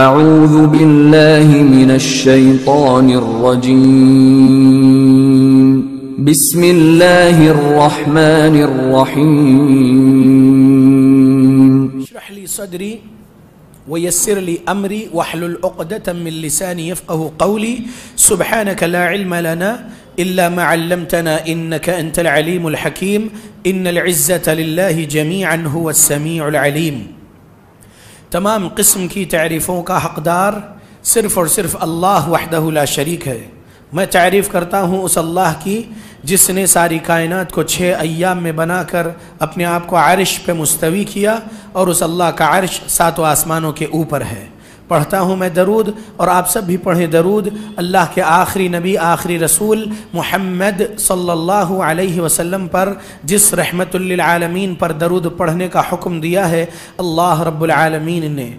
اعوذ باللہ من الشیطان الرجیم بسم اللہ الرحمن الرحیم اشرح لی صدری ویسر لی امری واحلل عقدۃ من لسانی یفقهوا قولی سبحانک لا علم لنا الا ما علمتنا انک انت العلیم الحکیم ان العزة للہ جمیعا هو السمیع العلیم۔ تمام قسم کی تعریفوں کا حقدار صرف اور صرف اللہ وحدہ لا شریک ہے۔ میں تعریف کرتا ہوں اس اللہ کی جس نے ساری کائنات کو 6 ایام میں بنا کر اپنے آپ کو عرش پہ مستوی کیا، اور اس اللہ کا عرش 7 آسمانوں کے اوپر ہے۔ پڑھتا ہوں میں درود، اور آپ سب بھی پڑھیں درود اللہ کے آخری نبی آخری رسول محمد صلی اللہ علیہ وسلم پر، جس رحمت للعالمین پر درود پڑھنے کا حکم دیا ہے اللہ رب العالمین نے۔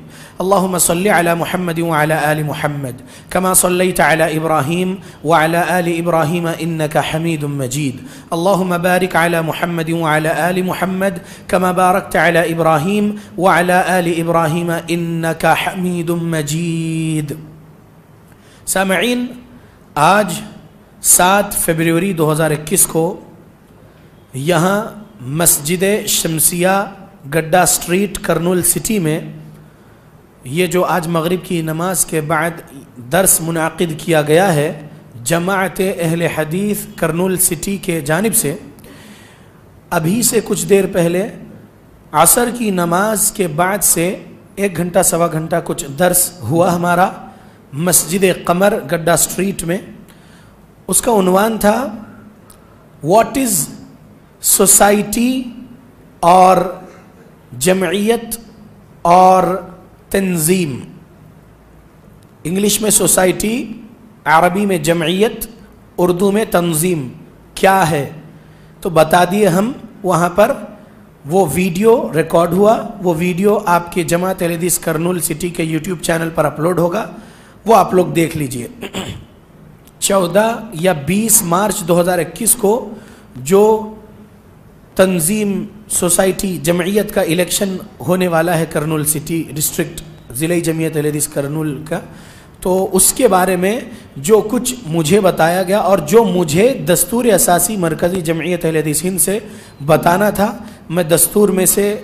اللہم صلی علی محمد وعلی آل محمد کما صلیت علی ابراہیم وعلی آل ابراہیم انک حمید مجید۔ اللہم بارک علی محمد وعلی آل محمد کما بارکت علی ابراہیم وعلی آل ابراہیم انک حمید مجید۔ سامعین، آج 7 فروری 2021 کو یہاں مسجد شمسیہ گڈھا اسٹریٹ کرنول سٹی میں یہ جو آج مغرب کی نماز کے بعد درس منعقد کیا گیا ہے جماعت اہل حدیث کرنول سٹی کے جانب سے، ابھی سے کچھ دیر پہلے عصر کی نماز کے بعد سے 1 گھنٹہ سوا گھنٹہ کچھ درس ہوا ہمارا مسجد قمر گڈھا اسٹریٹ میں۔ اس کا عنوان تھا واٹ از سوسائٹی اور جمعیت اور تنظیم۔ انگلش میں سوسائٹی، عربی میں جمعیت، اردو میں تنظیم کیا ہے، تو بتا دیے ہم۔ وہاں پر وہ ویڈیو ریکارڈ ہوا، وہ ویڈیو آپ کے جماعت اہل حدیث کرنول سٹی کے یوٹیوب چینل پر اپلوڈ ہوگا، وہ آپ لوگ دیکھ لیجئے۔ 14 یا 20 مارچ 2021 کو جو تنظیم سوسائٹی جمعیت کا الیکشن ہونے والا ہے کرنول سٹی ڈسٹرکٹ ضلعی جمعیت اہل حدیث کرنول کا، تو اس کے بارے میں جو کچھ مجھے بتایا گیا اور جو مجھے دستور اساسی مرکزی جمعیت اہل حدیث ہند سے بتانا تھا، میں دستور میں سے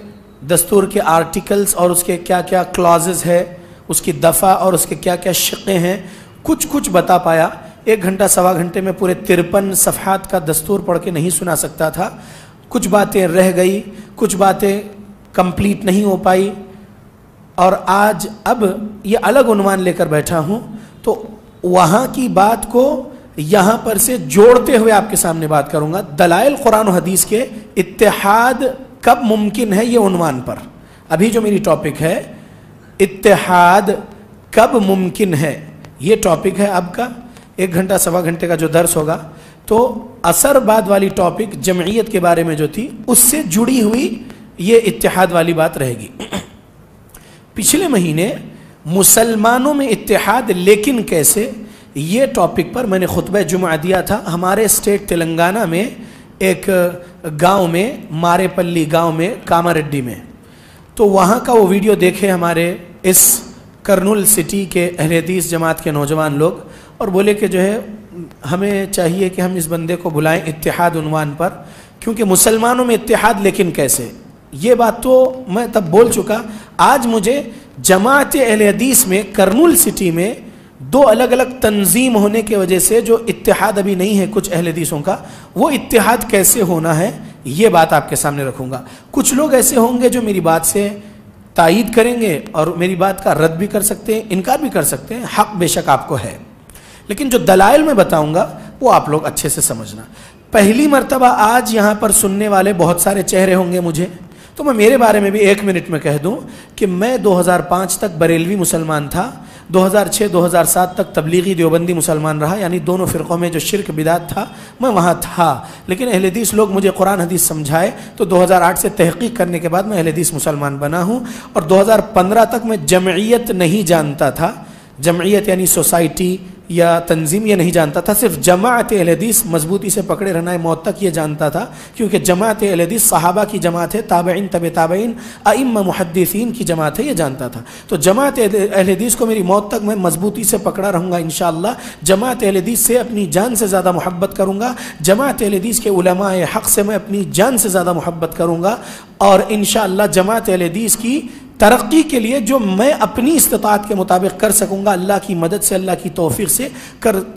دستور کے آرٹیکلز اور اس کے کیا کیا کلازز ہے، اس کی دفعہ اور اس کے کیا کیا شقیں ہیں، کچھ بتا پایا۔ 1 گھنٹہ سوا گھنٹے میں پورے 53 صفحات کا دستور پڑھ کے نہیں سنا سکتا تھا۔ کچھ باتیں رہ گئی، کچھ باتیں کمپلیٹ نہیں ہو پائی، اور آج اب یہ الگ عنوان لے کر بیٹھا ہوں، تو وہاں کی بات کو یہاں پر سے جوڑتے ہوئے آپ کے سامنے بات کروں گا۔ دلائل قرآن و حدیث کے اتحاد کب ممکن ہے، یہ عنوان پر ابھی جو میری ٹاپک ہے اتحاد کب ممکن ہے، یہ ٹاپک ہے اب کا 1 گھنٹہ سوا گھنٹے کا جو درس ہوگا۔ تو اثر بعد والی ٹاپک جمعیت کے بارے میں جو تھی اس سے جڑی ہوئی یہ اتحاد والی بات رہے گی۔ پچھلے مہینے مسلمانوں میں اتحاد لیکن کیسے، یہ ٹاپک پر میں نے خطبہ جمعہ دیا تھا ہمارے اسٹیٹ تلنگانہ میں ایک گاؤں میں، مارے پلی گاؤں میں، کاماریڈی میں۔ تو وہاں کا وہ ویڈیو دیکھے ہمارے اس کرنول سٹی کے اہل حدیث جماعت کے نوجوان لوگ، اور بولے کہ جو ہے ہمیں چاہیے کہ ہم اس بندے کو بلائیں اتحاد عنوان پر، کیونکہ مسلمانوں میں اتحاد لیکن کیسے۔ یہ بات تو میں تب بول چکا۔ آج مجھے جماعت اہل حدیث میں کرنول سٹی میں 2 الگ الگ تنظیم ہونے کی وجہ سے جو اتحاد ابھی نہیں ہے کچھ اہل حدیثوں کا، وہ اتحاد کیسے ہونا ہے یہ بات آپ کے سامنے رکھوں گا۔ کچھ لوگ ایسے ہوں گے جو میری بات سے تائید کریں گے اور میری بات کا رد بھی کر سکتے ہیں، انکار بھی کر سکتے ہیں، حق بے شک آپ کو ہے، لیکن جو دلائل میں بتاؤں گا وہ آپ لوگ اچھے سے سمجھنا۔ پہلی مرتبہ آج یہاں پر سننے والے بہت سارے چہرے ہوں گے مجھے، تو میں میرے بارے میں بھی 1 منٹ میں کہہ دوں کہ میں 2005 تک بریلوی مسلمان تھا، 2006-2007 تک تبلیغی دیوبندی مسلمان رہا، یعنی دونوں فرقوں میں جو شرک بدعت تھا میں وہاں تھا، لیکن اہل حدیث لوگ مجھے قرآن حدیث سمجھائے تو 2008 سے تحقیق کرنے کے بعد میں اہل حدیث مسلمان بنا ہوں، اور 2015 تک میں جمعیت نہیں جانتا تھا۔ جمعیت یعنی سوسائٹی یا تنظیم یہ نہیں جانتا تھا، صرف جماعت اہل حدیث مضبوطی سے پکڑے رہنا ہے موت تک یہ جانتا تھا، کیونکہ جماعت اہل حدیث صحابہ کی جماعت ہے، تابعین تبع تابعین ائمہ محدثین کی جماعت ہے، یہ جانتا تھا۔ تو جماعت اہل حدیث کو میری موت تک میں مضبوطی سے پکڑا رہوں گا انشاءاللہ، جماعت اہل حدیث سے اپنی جان سے زیادہ محبت کروں گا، جماعت اہل حدیث کے علماء حق سے میں اپنی جان سے زیادہ محبت کروں گا، اور انشاءاللہ جماعت اہل حدیث کی ترقی کے لیے جو میں اپنی استطاعت کے مطابق کر سکوں گا، اللہ کی مدد سے، اللہ کی توفیق سے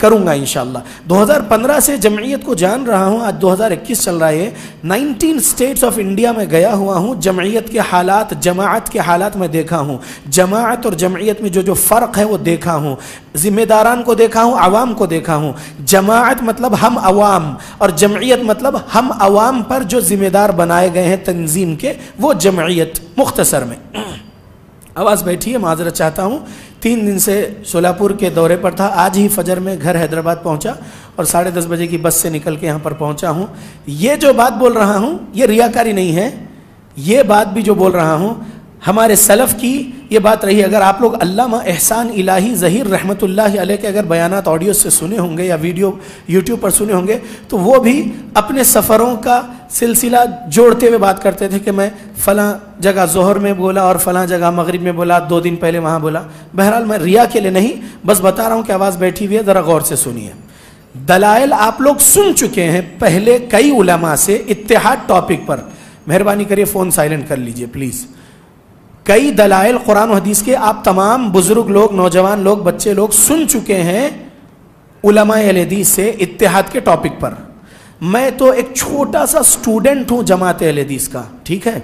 کروں گا انشاءاللہ۔ 2015 سے جمعیت کو جان رہا ہوں، آج 2021 چل رہا ہے، 19 اسٹیٹس آف انڈیا میں گیا ہوا ہوں، جمعیت کے حالات، جماعت کے حالات میں دیکھا ہوں، جماعت اور جمعیت میں جو فرق ہے وہ دیکھا ہوں، ذمہ داران کو دیکھا ہوں، عوام کو دیکھا ہوں۔ جماعت مطلب ہم عوام، اور جمعیت مطلب ہم عوام پر جو ذمہ دار بنائے گئے ہیں تنظیم کے، وہ جمعیت مختصر میں۔ آواز بیٹھی ہے، معذرت چاہتا ہوں، 3 دن سے سولاپور کے دورے پر تھا، آج ہی فجر میں گھر حیدرآباد پہنچا اور 10:30 بجے کی بس سے نکل کے یہاں پر پہنچا ہوں۔ یہ جو بات بول رہا ہوں یہ ریاکاری نہیں ہے، یہ بات بھی جو بول رہا ہوں ہمارے سلف کی یہ بات رہی۔ اگر آپ لوگ علامہ احسان الہی ظہیر رحمۃ اللہ علیہ کے اگر بیانات آڈیو سے سنے ہوں گے یا ویڈیو یوٹیوب پر سنے ہوں گے تو وہ بھی اپنے سفروں کا سلسلہ جوڑتے ہوئے بات کرتے تھے کہ میں فلاں جگہ ظہر میں بولا اور فلاں جگہ مغرب میں بولا، 2 دن پہلے وہاں بولا۔ بہرحال میں ریا کے لیے نہیں، بس بتا رہا ہوں کہ آواز بیٹھی ہوئی ہے، ذرا غور سے سنیے۔ دلائل آپ لوگ سن چکے ہیں پہلے کئی علماء سے اتحاد ٹاپک پر، مہربانی کریے فون سائلنٹ کر لیجئے پلیز۔ کئی دلائل قرآن و حدیث کے آپ تمام بزرگ لوگ، نوجوان لوگ، بچے لوگ سن چکے ہیں علماء اہل حدیث سے اتحاد کے ٹاپک پر۔ میں تو ایک چھوٹا سا سٹوڈنٹ ہوں جماعت اہل حدیث کا، ٹھیک ہے۔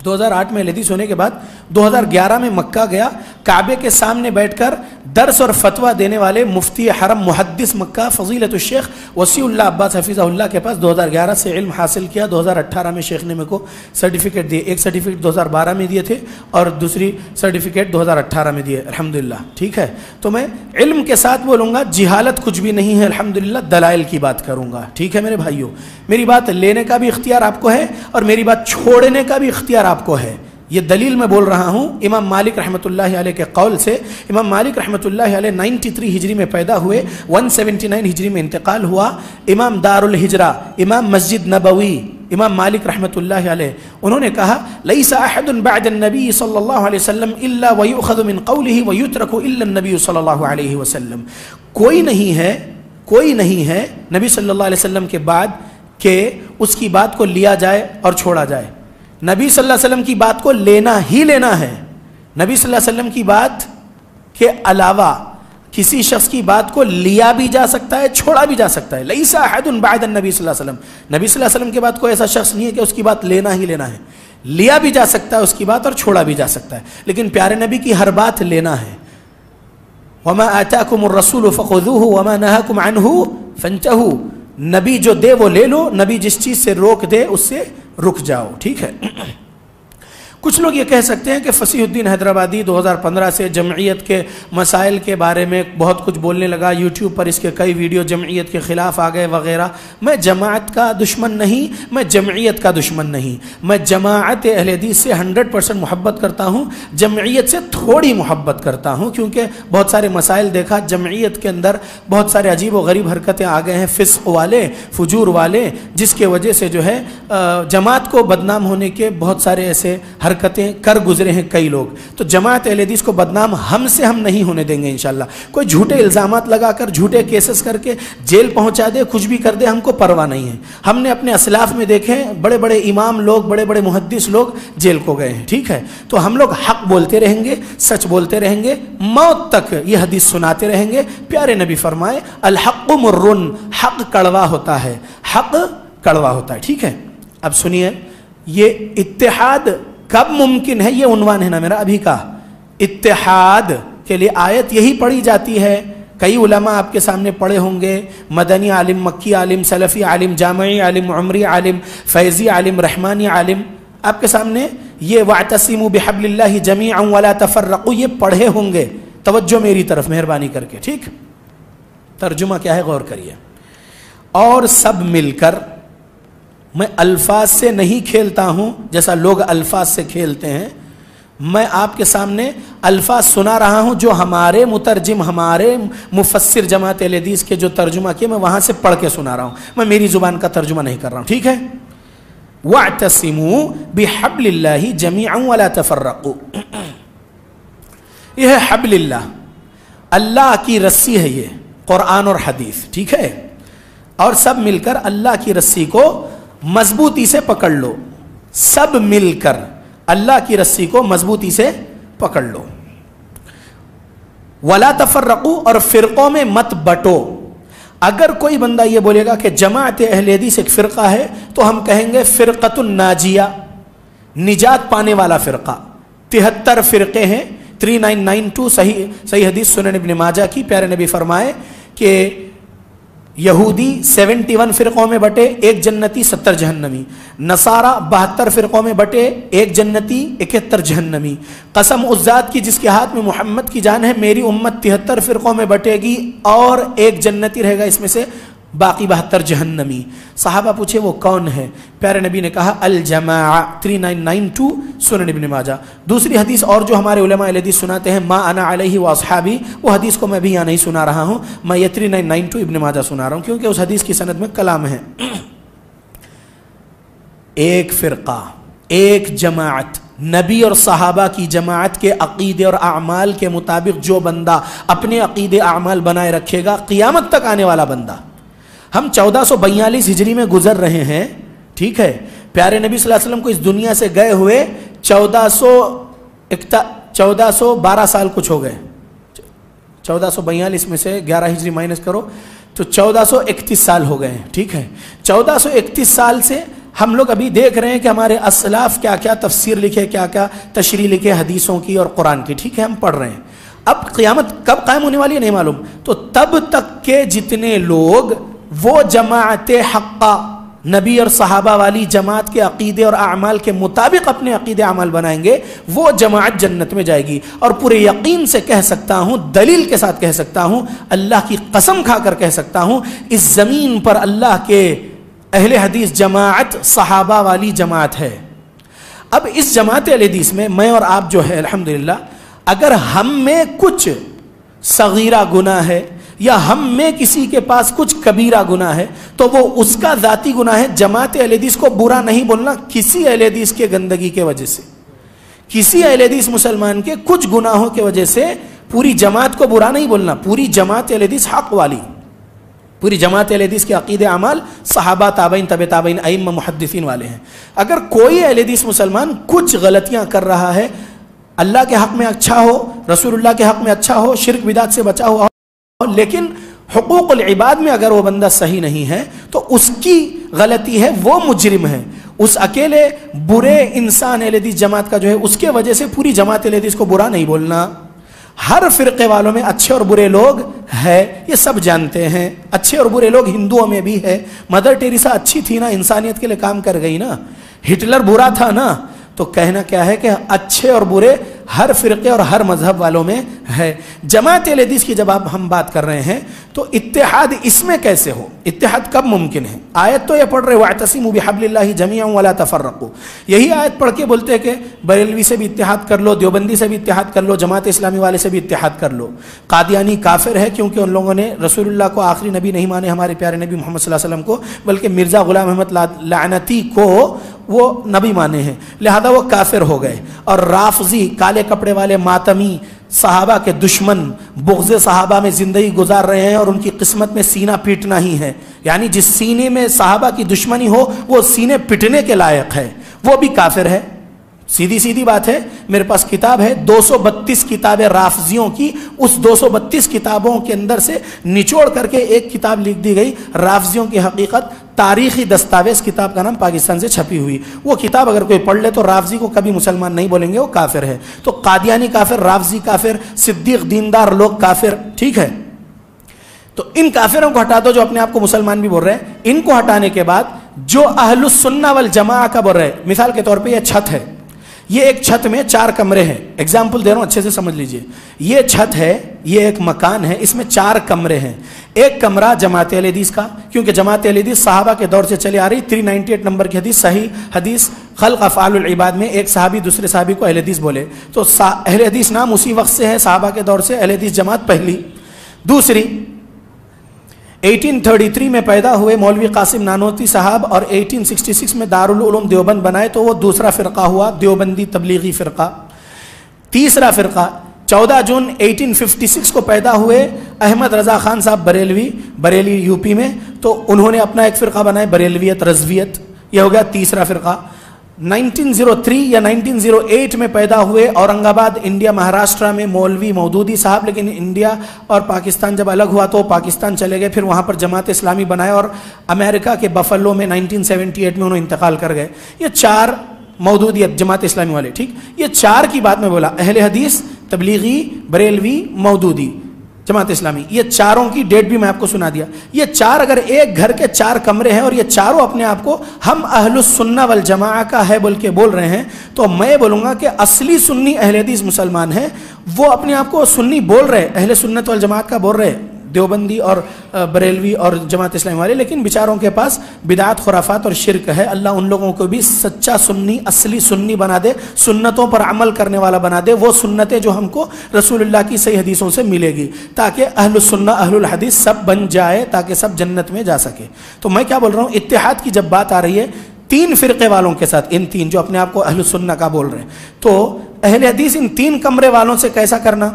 2008 میں اہل حدیث ہونے کے بعد 2011 میں مکہ گیا، کعبے کے سامنے بیٹھ کر درس اور فتویٰ دینے والے مفتی حرم محدث مکہ فضیلت الشیخ وسیع اللہ عباس حفظہ اللہ کے پاس 2011 سے علم حاصل کیا۔ 2018 میں شیخ نے میرے کو سرٹیفکیٹ دیے، ایک سرٹیفکیٹ 2012 میں دیے تھے اور دوسری سرٹیفکیٹ 2018 میں دیے الحمدللہ، ٹھیک ہے۔ تو میں علم کے ساتھ بولوں گا، جہالت کچھ بھی نہیں ہے الحمدللہ، دلائل کی بات کروں گا، ٹھیک ہے میرے بھائیوں۔ میری بات لینے کا بھی اختیار آپ کو ہے اور میری بات چھوڑنے کا بھی اختیار آپ کو ہے۔ یہ دلیل میں بول رہا ہوں امام مالک رحمۃ اللہ علیہ کے قول سے۔ امام مالک رحمۃ اللہ علیہ 93 ہجری میں پیدا ہوئے، 179 ہجری میں انتقال ہوا۔ امام دار الہجرہ، امام مسجد نبوی، امام مالک رحمۃ اللہ علیہ، انہوں نے کہا لیس احد بعد النبی صلی اللہ علیہ وسلم الا ویؤخذ من قوله ویترک الا النبی صلی اللہ علیہ وسلم۔ کوئی نہیں ہے نبی صلی اللہ علیہ وسلم کے بعد کہ اس کی بات کو لیا جائے اور چھوڑا جائے۔ نبی صلی اللہ علیہ وسلم کی بات کو لینا ہی لینا ہے، نبی صلی اللہ علیہ وسلم کی بات کے علاوہ کسی شخص کی بات کو لیا بھی جا سکتا ہے، چھوڑا بھی جا سکتا ہے۔ لیس احد بعد النبی صلی اللہ علیہ وسلم، نبی صلی اللہ علیہ وسلم کے بعد کوئی ایسا شخص نہیں ہے کہ اس کی بات لینا ہی لینا ہے، لیا بھی جا سکتا ہے اس کی بات اور چھوڑا بھی جا سکتا ہے، لیکن پیارے نبی کی ہر بات لینا ہے۔ وما آتاکم الرسول فخذوہ وما نہاکم عنہ فانتہوا، نبی جو دے وہ لے لو، نبی جس چیز سے روک دے اس سے رک جاؤ، ٹھیک ہے۔ کچھ لوگ یہ کہہ سکتے ہیں کہ فصیح الدین حیدرآبادی 2015 سے جمعیت کے مسائل کے بارے میں بہت کچھ بولنے لگا، یوٹیوب پر اس کے کئی ویڈیو جمعیت کے خلاف آ گئے وغیرہ۔ میں جماعت کا دشمن نہیں، میں جمعیت کا دشمن نہیں، میں جماعت اہل حدیث سے 100% محبت کرتا ہوں، جمعیت سے تھوڑی محبت کرتا ہوں، کیونکہ بہت سارے مسائل دیکھا جمعیت کے اندر بہت سارے عجیب و غریب حرکتیں آ گئے ہیں، فسق والے، فجور والے، جس کے وجہ سے جو ہے جماعت کو بدنام ہونے کے بہت سارے ایسے حرکتیں کر گزرے ہیں کئی لوگ۔ تو جماعت اہل حدیث کو بدنام ہم نہیں ہونے دیں گے انشاءاللہ۔ کوئی جھوٹے الزامات لگا کر، جھوٹے کیسز کر کے جیل پہنچا دے، کچھ بھی کر دے، ہم کو پرواہ نہیں ہے۔ ہم نے اپنے اسلاف میں دیکھے بڑے بڑے امام لوگ، بڑے بڑے محدث لوگ جیل کو گئے ہیں، ٹھیک ہے۔ تو ہم لوگ حق بولتے رہیں گے، سچ بولتے رہیں گے، موت تک یہ حدیث سناتے رہیں گے۔ پیارے نبی فرمائے الحق مرن، حق کڑوا ہوتا ہے، حق کڑوا ہوتا ہے، ٹھیک ہے۔ اب سنیے، یہ اتحاد کب ممکن ہے؟ یہ عنوان ہے نا میرا ابھی کا۔ اتحاد کے لیے آیت یہی پڑھی جاتی ہے، کئی علماء آپ کے سامنے پڑھے ہوں گے، مدنی عالم، مکی عالم، سلفی عالم، جامعی عالم، عمری عالم، فیضی عالم، رحمانی عالم، آپ کے سامنے یہ وَاعْتَصِمُوا بِحَبْلِ اللَّهِ جَمِيعًا وَلَا تَفَرَّقُوا یہ پڑھے ہوں گے۔ توجہ میری طرف مہربانی کر کے، ٹھیک۔ ترجمہ کیا ہے غور کریے۔ اور سب مل کر، میں الفاظ سے نہیں کھیلتا ہوں جیسا لوگ الفاظ سے کھیلتے ہیں، میں آپ کے سامنے الفاظ سنا رہا ہوں جو ہمارے مترجم، ہمارے مفسر جماعت اہل حدیث کے جو ترجمہ کیے میں وہاں سے پڑھ کے سنا رہا ہوں، میں میری زبان کا ترجمہ نہیں کر رہا ہوں، ٹھیک ہے؟ وَاعْتَصِمُوا بِحَبْلِ اللَّهِ جَمِيعًا وَلَا تَفَرَّقُوا، یہ ہے حبل اللہ، اللہ کی رسی ہے یہ، قرآن اور حدیث، ٹھیک ہے؟ اور سب مل کر اللہ کی رسی کو مضبوطی سے پکڑ لو، سب مل کر اللہ کی رسی کو مضبوطی سے پکڑ لو۔ وَلَا تَفَرَّقُوا، اور فرقوں میں مت بٹو۔ اگر کوئی بندہ یہ بولے گا کہ جماعت اہل حدیث ایک فرقہ ہے تو ہم کہیں گے فرقۃ الناجیہ، نجات پانے والا فرقہ۔ 73 فرقے ہیں، 3992 صحیح حدیث سنن ابن ماجہ کی، پیارے نبی فرمائے کہ یہودی 71 فرقوں میں بٹے، 1 جنتی 70 جہنمی، نصارہ 72 فرقوں میں بٹے، 1 جنتی 71 جہنمی۔ قسم اس ذات کی جس کے ہاتھ میں محمد کی جان ہے، میری امت 73 فرقوں میں بٹے گی اور 1 جنتی رہے گا اس میں سے، باقی 72 جہنمی۔ صحابہ پوچھے وہ کون ہے؟ پیارے نبی نے کہا الجماعہ، 3992 سنن ابن ماجہ۔ دوسری حدیث اور جو ہمارے علماء حدیث سناتے ہیں، ما انا علیہ واصحابی، وہ حدیث کو میں بھی یہاں نہیں سنا رہا ہوں، میں یہ 3992 ابن ماجہ سنا رہا ہوں کیونکہ اس حدیث کی سند میں کلام ہے۔ ایک فرقہ، ایک جماعت، نبی اور صحابہ کی جماعت کے عقیدے اور اعمال کے مطابق جو بندہ اپنے عقیدے اعمال بنائے رکھے گا، قیامت تک آنے والا بندہ۔ ہم 1442 ہجری میں گزر رہے ہیں، ٹھیک ہے؟ پیارے نبی صلی اللہ علیہ وسلم کو اس دنیا سے گئے ہوئے 1412 سال کچھ ہو گئے، 1442 میں سے 11 ہجری مائنس کرو تو 1431 سال ہو گئے ہیں، ٹھیک ہے؟ 1431 سال سے ہم لوگ ابھی دیکھ رہے ہیں کہ ہمارے اسلاف کیا کیا تفسیر لکھے، کیا کیا تشریح لکھے حدیثوں کی اور قرآن کی، ٹھیک ہے؟ ہم پڑھ رہے ہیں۔ اب قیامت کب قائم ہونے والی ہے نہیں معلوم، تو تب تک کے جتنے لوگ وہ جماعت حقہ، نبی اور صحابہ والی جماعت کے عقیدے اور اعمال کے مطابق اپنے عقیدے اعمال بنائیں گے، وہ جماعت جنت میں جائے گی۔ اور پورے یقین سے کہہ سکتا ہوں، دلیل کے ساتھ کہہ سکتا ہوں، اللہ کی قسم کھا کر کہہ سکتا ہوں، اس زمین پر اللہ کے اہل حدیث جماعت صحابہ والی جماعت ہے۔ اب اس جماعت اہل حدیث میں اور آپ جو ہے الحمدللہ، اگر ہم میں کچھ صغیرہ گناہ ہے یا ہم میں کسی کے پاس کچھ کبیرہ گناہ ہے تو وہ اس کا ذاتی گناہ ہے۔ جماعت اہل حدیث کو برا نہیں بولنا کسی اہل حدیث کے گندگی کے وجہ سے، کسی اہل حدیث مسلمان کے کچھ گناہوں کی وجہ سے پوری جماعت کو برا نہیں بولنا۔ پوری جماعت اہل حدیث حق والی، پوری جماعت اہل حدیث کے عقیدے اعمال صحابہ، تابعین، تبع تابعین، ائمہ، محدثین والے ہیں۔ اگر کوئی اہل حدیث مسلمان کچھ غلطیاں کر رہا ہے، اللہ کے حق میں اچھا ہو، رسول اللہ کے حق میں اچھا ہو، شرک بدعت سے بچا ہوا ہو، لیکن حقوق العباد میں اگر وہ بندہ صحیح نہیں ہے تو اس کی غلطی ہے، وہ مجرم ہے۔ اس اکیلے برے انسان اہل حدیث جماعت کا جو ہے اس کے وجہ سے پوری جماعت اہل حدیث کو برا نہیں بولنا۔ ہر فرقے والوں میں اچھے اور برے لوگ ہیں، یہ سب جانتے ہیں، اچھے اور برے لوگ ہندوؤں میں بھی ہے۔ مدر ٹیریسا اچھی تھی نا، انسانیت کے لیے کام کر گئی نا، ہٹلر برا تھا نا، تو کہنا کیا ہے کہ اچھے اور برے ہر فرقے اور ہر مذہب والوں میں ہے۔ جماعت اہل حدیث کی جب ہم بات کر رہے ہیں تو اتحاد اس میں کیسے ہو؟ اتحاد کب ممکن ہے؟ آیت تو یہ پڑھ رہے وَاعْتَصِمُوا بِحَبْلِ اللَّهِ جَمِيعًا وَلَا تَفَرَّقُوا، یہی آیت پڑھ کے بولتے ہیں کہ بریلوی سے بھی اتحاد کر لو، دیوبندی سے بھی اتحاد کر لو، جماعت اسلامی والے سے بھی اتحاد کر لو۔ قادیانی کافر ہے کیونکہ ان لوگوں نے رسول اللہ کو آخری نبی نہیں مانے، ہمارے پیارے نبی محمد صلی اللہ علیہ وسلم کو، بلکہ مرزا غلام احمد لعنتی کو وہ نبی مانے ہیں، لہذا وہ کافر ہو گئے۔ اور رافضی، کالے کپڑے والے ماتمی، صحابہ کے دشمن، بغض صحابہ میں زندگی گزار رہے ہیں اور ان کی قسمت میں سینہ پیٹنا ہی ہے، یعنی جس سینے میں صحابہ کی دشمنی ہو وہ سینے پٹنے کے لائق ہے، وہ بھی کافر ہے۔ سیدھی بات ہے، میرے پاس کتاب ہے 232 کتابیں رافضیوں کی، اس 232 کتابوں کے اندر سے نچوڑ کر کے ایک کتاب لکھ دی گئی، رافضیوں کی حقیقت، تاریخی دستاویز، کتاب کا نام پاکستان سے چھپی ہوئی۔ وہ کتاب اگر کوئی پڑھ لے تو رافضی کو کبھی مسلمان نہیں بولیں گے، وہ کافر ہے۔ تو قادیانی کافر، رافضی کافر، صدیق دیندار لوگ کافر، ٹھیک ہے؟ تو ان کافروں کو ہٹا دو جو اپنے آپ کو مسلمان بھی بول رہے ہیں۔ ان کو ہٹانے کے بعد جو اہل السنہ والجماعہ کا بول رہے ہیں، مثال کے طور پہ یہ چھت ہے، یہ ایک چھت میں 4 کمرے ہیں. ایگزامپل دے رہا ہوں, اچھے سے سمجھ لیجئے. یہ چھت ہے, یہ ایک مکان ہے, اس میں 4 کمرے ہیں. ایک کمرہ جماعت اہل حدیث کا, کیونکہ جماعت اہل حدیث صحابہ کے دور سے چلی آ رہی. 398 نمبر کی حدیث, صحیح حدیث خلق افعال العباد میں ایک صحابی دوسرے صحابی کو اہل حدیث بولے, تو اہل حدیث نام اسی وقت سے ہے, صحابہ کے دور سے اہل حدیث جماعت پہلی. دوسری 1833 میں پیدا ہوئے مولوی قاسم نانوتوی صاحب, اور 1866 میں دارالعلوم دیوبند بنائے, تو وہ دوسرا فرقہ ہوا, دیوبندی تبلیغی فرقہ. تیسرا فرقہ 14 جون 1856 کو پیدا ہوئے احمد رضا خان صاحب بریلوی, بریلی یو پی میں, تو انہوں نے اپنا ایک فرقہ بنایا بریلویت رضویت. یہ ہو گیا تیسرا فرقہ. 1903 یا 1908 میں پیدا ہوئے اورنگ آباد انڈیا مہاراشٹرا میں مولوی مودودی صاحب, لیکن انڈیا اور پاکستان جب الگ ہوا تو پاکستان چلے گئے, پھر وہاں پر جماعت اسلامی بنائے, اور امریکہ کے بفلو میں 1978 میں انہوں انتقال کر گئے. یہ 4 مودودیت جماعت اسلامی والے, ٹھیک. یہ 4 کی بات میں بولا, اہل حدیث, تبلیغی, بریلوی, مودودی, جماعت اسلامی. یہ 4وں کی ڈیٹ بھی میں آپ کو سنا دیا. یہ 4 اگر ایک گھر کے 4 کمرے ہیں اور یہ چاروں اپنے آپ کو ہم اہل السنہ والجماعہ کا ہے بول کے بول رہے ہیں, تو میں بولوں گا کہ اصلی سنی اہل حدیث مسلمان ہیں, وہ اپنے آپ کو سنی بول رہے, اہل سنت والجماعت کا بول رہے, دیوبندی اور بریلوی اور جماعت اسلامی والے, لیکن بیچاروں کے پاس بدعات, خرافات اور شرک ہے. اللہ ان لوگوں کو بھی سچا سنی, اصلی سنی بنا دے, سنتوں پر عمل کرنے والا بنا دے, وہ سنتیں جو ہم کو رسول اللہ کی صحیح حدیثوں سے ملے گی, تاکہ اہل السنہ اہل الحدیث سب بن جائے, تاکہ سب جنت میں جا سکے. تو میں کیا بول رہا ہوں, اتحاد کی جب بات آ رہی ہے 3 فرقے والوں کے ساتھ, ان 3 جو اپنے آپ کو اہل السنہ کا بول رہے ہیں, تو اہل حدیث ان 3 کمرے والوں سے کیسا کرنا؟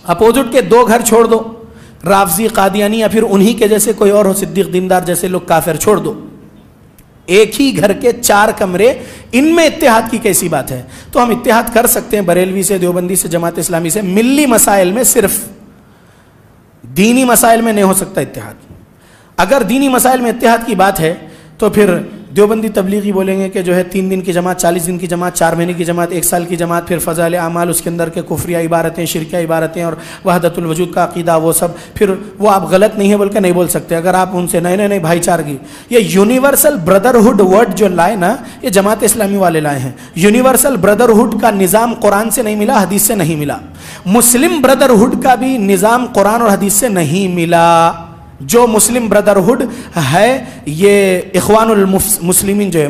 اپوزٹ کے 2 گھر چھوڑ دو, رافضی, قادیانی یا پھر انہی کے جیسے کوئی اور ہو, صدیق دیندار جیسے لوگ, کافر, چھوڑ دو. ایک ہی گھر کے 4 کمرے, ان میں اتحاد کی کیسی بات ہے؟ تو ہم اتحاد کر سکتے ہیں بریلوی سے, دیوبندی سے, جماعت اسلامی سے, ملی مسائل میں, صرف دینی مسائل میں نہیں ہو سکتا اتحاد. اگر دینی مسائل میں اتحاد کی بات ہے تو پھر دیوبندی تبلیغی بولیں گے کہ جو ہے 3 دن کی جماعت, 40 دن کی جماعت, 4 مہینے کی جماعت, 1 سال کی جماعت, پھر فضائل اعمال, اس کے اندر کے کفریہ عبارتیں, شرکیہ عبارتیں اور وحدت الوجود کا عقیدہ, وہ سب, پھر وہ آپ غلط نہیں ہے بول کے نہیں بول سکتے. اگر آپ ان سے نہیں بھائی چارگی, یہ یونیورسل بردرہڈ ورڈ جو لائے نا, یہ جماعت اسلامی والے لائے ہیں. یونیورسل بردرہڈ کا نظام قرآن سے نہیں ملا, حدیث سے نہیں ملا. مسلم بردرہڈ کا بھی نظام قرآن اور حدیث سے نہیں ملا. جو مسلم بردرہڈ ہے یہ اخوان المسلمین جو ہے,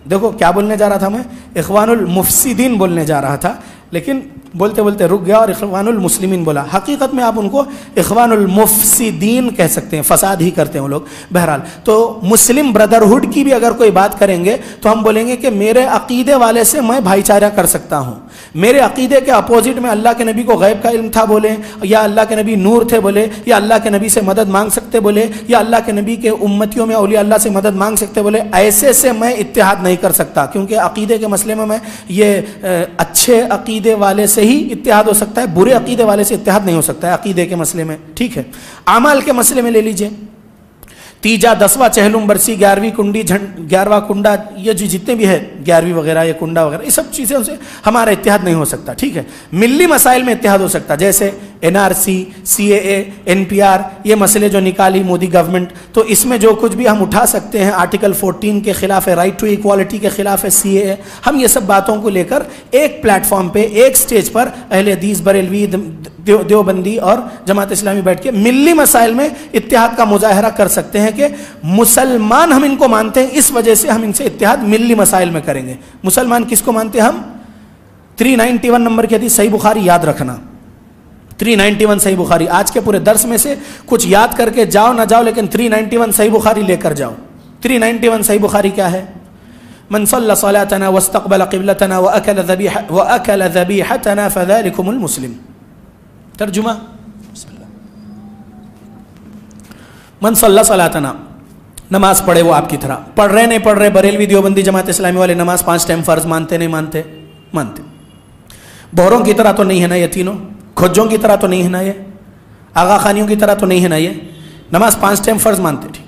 دیکھو کیا بولنے جا رہا تھا میں, اخوان المفسدین بولنے جا رہا تھا, لیکن بولتے بولتے رک گیا اور اخوان المسلمین بولا. حقیقت میں آپ ان کو اخوان المفسدین کہہ سکتے ہیں, فساد ہی کرتے ہیں وہ لوگ. بہرحال تو مسلم بردرہڈ کی بھی اگر کوئی بات کریں گے تو ہم بولیں گے کہ میرے عقیدے والے سے میں بھائی چارہ کر سکتا ہوں. میرے عقیدے کے اپوزٹ میں اللہ کے نبی کو غیب کا علم تھا بولے, یا اللہ کے نبی نور تھے بولے, یا اللہ کے نبی سے مدد مانگ سکتے بولے, یا اللہ کے نبی کے امتیوں میں اولیاء اللہ سے مدد مانگ سکتے بولے, ایسے سے میں اتحاد نہیں کر سکتا. کیونکہ عقیدے کے مسئلے میں یہ اچھے عقیدے والے سے ہی اتحاد ہو سکتا ہے, برے عقیدے والے سے اتحاد نہیں ہو سکتا ہے عقیدے کے مسئلے میں, ٹھیک ہے. اعمال کے مسئلے میں لے لیجئے, تیجا, 10واں, چہلم برسی, 11ویں کنڈی, 11واں کنڈا, یہ جو جتنے بھی ہے 11ویں وغیرہ, یہ کنڈا وغیرہ, یہ سب چیزیں سے ہمارا اتحاد نہیں ہو سکتا, ٹھیک ہے. ملی مسائل میں اتحاد ہو سکتا, جیسے NRC, CAA, NPR, یہ مسئلے جو نکالی مودی گورنمنٹ, تو اس میں جو کچھ بھی ہم اٹھا سکتے ہیں, آرٹیکل 14 کے خلاف ہے, رائٹ ٹو ایکوالٹی کے خلاف ہے CAA, ہم یہ سب باتوں کو لے کر ایک پلیٹ فارم پہ, ایک سٹیج پر اہل حدیث, بریلوی, دیوبندی اور جماعت اسلامی بیٹھ کے ملی مسائل میں اتحاد کا مظاہرہ کر سکتے ہیں کہ مسلمان ہم ان کو مانتے ہیں, اس وجہ سے ہم ان سے اتحاد ملی مسائل میں کریں گے. مسلمان کس کو مانتے ہیں ہم؟ 391 نمبر کی حدیث صحیح بخاری یاد رکھنا, 391 صحیح بخاری. آج کے پورے درس میں سے کچھ یاد کر کے جاؤ نہ جاؤ, لیکن 391 صحیح بخاری لے کر جاؤ. 391 صحیح بخاری کیا ہے؟ من صلى صلاتنا واستقبل قبلتنا واكل ذبيحتنا فذلكم المسلم. ترجمہ, من صلی صلاتنا, نماز پڑھے وہ آپ کی طرح. پڑھ رہے نہیں پڑھ رہے, بریلوی, دیوبندی, جماعت اسلامی والے نماز 5 ٹائم فرض مانتے نہیں مانتے؟ مانتے. بہروں کی طرح تو نہیں ہے نا یہ تینوں, کھجوں کی طرح تو نہیں ہے نا یہ, آغا خانیوں کی طرح تو نہیں ہے نا یہ, نماز 5 ٹائم فرض مانتے. ٹھیک.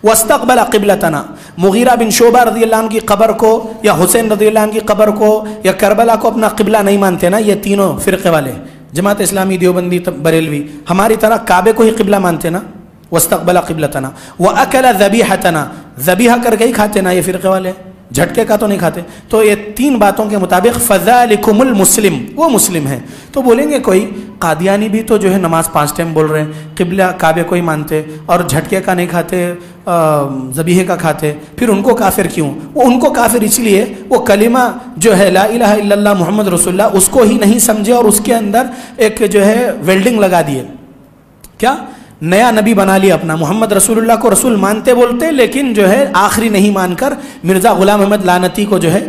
واستقبل قبلتنا, مغیرہ بن شعبہ رضی اللہ عنہ کی قبر کو یا حسین رضی اللہ عنہ کی قبر کو یا کربلا کو اپنا قبلہ نہیں مانتے نا یہ تینوں فرقے والے, جماعت اسلامی, دیوبندی, بریلوی. ہماری طرح کعبے کو ہی قبلہ مانتے نا. واستقبل قبلتنا واکل ذبیحتنا, ذبیحہ کر کے ہی کھاتے نا یہ فرقے والے. جھٹکے کا تو نہیں کھاتے. تو یہ 3 باتوں کے مطابق فذالکم المسلم، وہ مسلم ہے. تو بولیں گے کوئی قادیانی بھی تو جو ہے نماز 5 ٹائم بول رہے ہیں، قبلہ کعبے کو ہی مانتے اور جھٹکے کا نہیں کھاتے، ذبیحے کا کھاتے، پھر ان کو کافر کیوں؟ وہ ان کو کافر اس لیے وہ کلمہ جو ہے لا الہ الا اللہ محمد رسول اللہ اس کو ہی نہیں سمجھے اور اس کے اندر ایک جو ہے ویلڈنگ لگا دیے. کیا؟ نیا نبی بنا لیا اپنا. محمد رسول اللہ کو رسول مانتے بولتے لیکن جو ہے آخری نہیں مان کر مرزا غلام احمد لعنتی کو جو ہے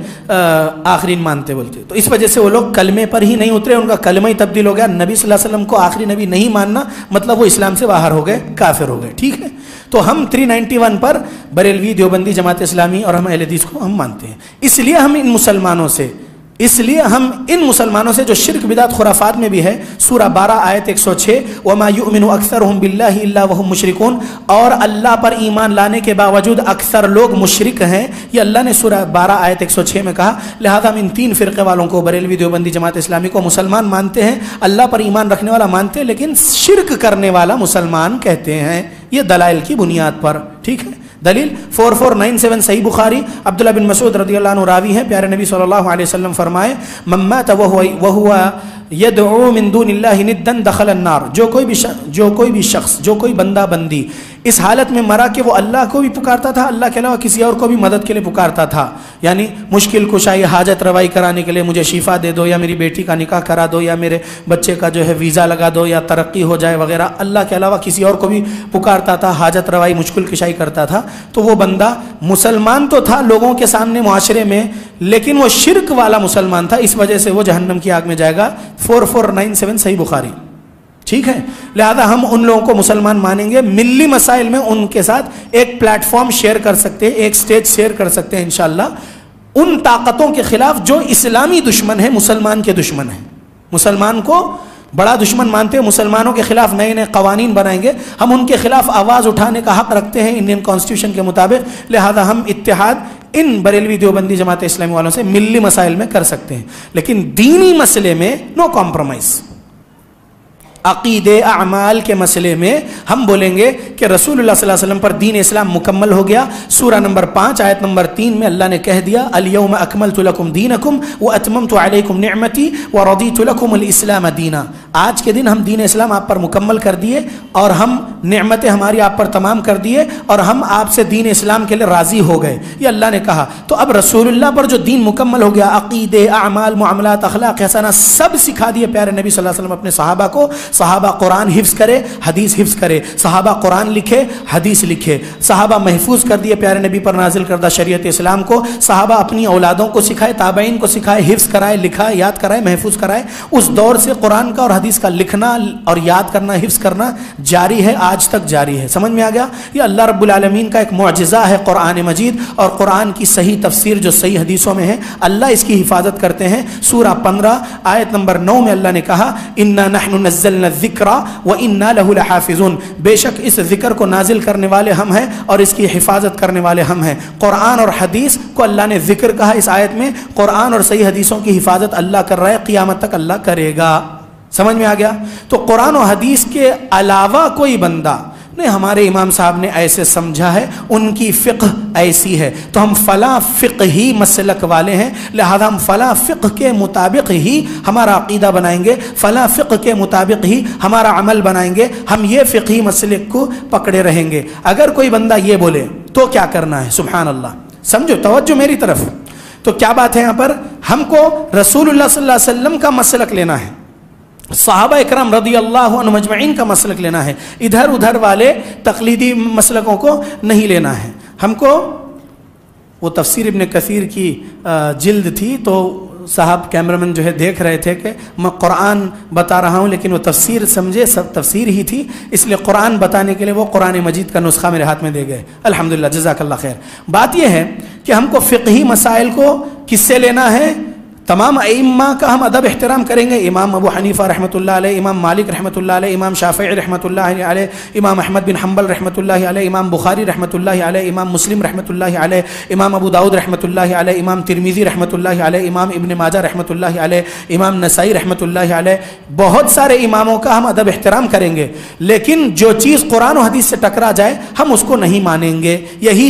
آخری مانتے بولتے. تو اس وجہ سے وہ لوگ کلمے پر ہی نہیں اترے، ان کا کلمہ ہی تبدیل ہو گیا. نبی صلی اللہ علیہ وسلم کو آخری نبی نہیں ماننا مطلب وہ اسلام سے باہر ہو گئے، کافر ہو گئے. ٹھیک ہے. تو ہم 391 پر بریلوی، دیوبندی، جماعت اسلامی اور ہم اہل حدیث کو ہم مانتے ہیں. اس لیے ہم ان مسلمانوں سے جو شرک بدعت خرافات میں بھی ہے، سورہ 12 آیت 106 وَمَا يُؤْمِنُ أَكْثَرُهُمْ بِاللَّهِ إِلَّا وَهُمْ مُشْرِكُونَ، اور اللہ پر ایمان لانے کے باوجود اکثر لوگ مشرک ہیں. یہ اللہ نے سورہ 12 آیت 106 میں کہا. لہذا ہم ان 3 فرقے والوں کو، بریلوی، دیوبندی، جماعت اسلامی کو مسلمان مانتے ہیں، اللہ پر ایمان رکھنے والا مانتے ہیں، لیکن شرک کرنے والا مسلمان کہتے ہیں. یہ دلائل کی بنیاد پر. ٹھیک ہے. دلیل 4497 صحیح بخاری، عبداللہ بن مسعود رضی اللہ عنہ راوی ہیں، پیارے نبی صلی اللہ علیہ وسلم فرمائے من مات وهو یدعو من دون اللہ ندا دخل النار. جو کوئی بھی شخص، جو کوئی بندہ بندی اس حالت میں مرا کہ وہ اللہ کو بھی پکارتا تھا، اللہ کے علاوہ کسی اور کو بھی مدد کے لیے پکارتا تھا، یعنی مشکل کشائی، حاجت روائی کرانے کے لیے مجھے شفا دے دو، یا میری بیٹی کا نکاح کرا دو، یا میرے بچے کا جو ہے ویزا لگا دو، یا ترقی ہو جائے وغیرہ، اللہ کے علاوہ کسی اور کو بھی پکارتا تھا، حاجت روائی، مشکل کشائی کرتا تھا، تو وہ بندہ مسلمان تو تھا لوگوں کے سامنے معاشرے میں، لیکن وہ شرک والا مسلمان تھا، اس وجہ سے وہ جہنم کی آگ میں جائے گا. 4497 صحیح بخاری. ٹھیک ہے. لہذا ہم ان لوگوں کو مسلمان مانیں گے. ملی مسائل میں ان کے ساتھ ایک پلیٹ فارم شیئر کر سکتے ہیں، ایک سٹیج شیئر کر سکتے ہیں انشاءاللہ، ان طاقتوں کے خلاف جو اسلامی دشمن ہیں، مسلمان کے دشمن ہیں. مسلمان کو بڑا دشمن مانتے ہیں، مسلمانوں کے خلاف نئے نئے قوانین بنائیں گے. ہم ان کے خلاف آواز اٹھانے کا حق رکھتے ہیں انڈین کانسٹیٹیوشن کے مطابق. لہذا ہم اتحاد ان بریلوی، دیوبندی، جماعت اسلامی والوں سے ملی مسائل میں کر سکتے ہیں، لیکن دینی مسئلے میں نو کمپرومائز. عقیدے، اعمال کے مسئلے میں ہم بولیں گے کہ رسول اللہ صلی اللہ علیہ وسلم پر دین اسلام مکمل ہو گیا. سورہ نمبر 5 آیت نمبر 3 میں اللہ نے کہہ دیا الیوم اکملت لکم دینکم واتممت علیکم نعمتی ورضیت لکم الاسلام دینا. آج کے دن ہم دین اسلام آپ پر مکمل کر دیے اور ہم نعمتیں ہماری آپ پر تمام کر دیے اور ہم آپ سے دین اسلام کے لیے راضی ہو گئے. یہ اللہ نے کہا. تو اب رسول اللہ پر جو دین مکمل ہو گیا، عقیدے، اعمال، معاملات، اخلاق حسنہ سب سکھا دیے پیارے نبی صلی اللہ علیہ وسلم اپنے صحابہ کو. صحابہ قرآن حفظ کرے، حدیث حفظ کرے، صحابہ قرآن لکھے، حدیث لکھے، صحابہ محفوظ کر دیے پیارے نبی پر نازل کردہ شریعت اسلام کو. صحابہ اپنی اولادوں کو سکھائے، تابعین کو سکھائے، حفظ کرائے، لکھائے، یاد کرائے، محفوظ کرائے. اس دور سے قرآن کا اور حدیث کا لکھنا اور یاد کرنا، حفظ کرنا جاری ہے، آج تک جاری ہے. سمجھ میں آ گیا؟ یہ اللہ رب العالمین کا ایک معجزہ ہے قرآن مجید، اور قرآن کی صحیح تفسیر جو صحیح حدیثوں میں ہے اللہ اس کی حفاظت کرتے ہیں. سورہ 15 آیت نمبر 9 میں اللہ نے کہا انا نحن نزلنا الذکر وَإِنَّا لَهُ لَحَافِظُونَ. بے شک اس ذکر کو نازل کرنے والے ہم ہیں اور اس کی حفاظت کرنے والے ہم ہیں. قرآن اور حدیث کو اللہ نے ذکر کہا اس آیت میں. قرآن اور صحیح حدیثوں کی حفاظت اللہ کر رہا ہے، قیامت تک اللہ کرے گا. سمجھ میں آ گیا؟ تو قرآن و حدیث کے علاوہ کوئی بندہ نہیں. ہمارے امام صاحب نے ایسے سمجھا ہے، ان کی فقہ ایسی ہے، تو ہم فلاں فقہی مسلک والے ہیں، لہذا ہم فلاں فقہ کے مطابق ہی ہمارا عقیدہ بنائیں گے، فلاں فقہ کے مطابق ہی ہمارا عمل بنائیں گے، ہم یہ فقہی مسلک کو پکڑے رہیں گے. اگر کوئی بندہ یہ بولے تو کیا کرنا ہے؟ سبحان اللہ. سمجھو، توجہ میری طرف. تو کیا بات ہے یہاں پر؟ ہم کو رسول اللہ صلی اللہ علیہ وسلم کا مسلک لینا ہے، صحابہ اکرام رضی اللہ عنہ مجمعین کا مسلک لینا ہے، ادھر ادھر والے تقلیدی مسلکوں کو نہیں لینا ہے. ہم کو وہ تفسیر ابن کثیر کی جلد تھی، تو صاحب کیمرامین جو ہے دیکھ رہے تھے کہ میں قرآن بتا رہا ہوں لیکن وہ تفسیر سمجھے سب تفسیر ہی تھی، اس لیے قرآن بتانے کے لیے وہ قرآن مجید کا نسخہ میرے ہاتھ میں دے گئے. الحمدللہ، جزاک اللہ خیر. بات یہ ہے کہ ہم کو فقہی مسائل کو کس سے لینا ہے؟ تمام ائمہ کا ہم ادب احترام کریں گے. امام ابو حنیفہ رحمۃ اللہ علیہ، امام مالک رحمۃ اللہ علیہ، امام شافعی رحمۃ اللہ علیہ، امام احمد بن حنبل رحمۃ اللہ علیہ، امام بخاری رحمۃ اللہ علیہ، امام مسلم رحمۃ اللہ علیہ، امام ابو داؤد رحمۃ اللہ علیہ، امام ترمذی رحمۃ اللہ علیہ، امام ابن ماجہ رحمۃ اللہ علیہ، امام نسائی رحمۃ اللہ علیہ. بہت سارے اماموں کا ہم ادب احترام کریں گے، لیکن جو چیز قرآن و حدیث سے ٹکرا جائے ہم اس کو نہیں مانیں گے. یہی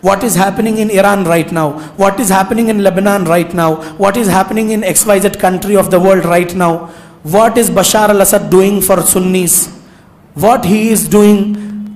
what is happening in Iran right now, what is happening in Lebanon right now, what is happening in XYZ country of the world right now, what is Bashar al-Assad doing for Sunnis, what he is doing।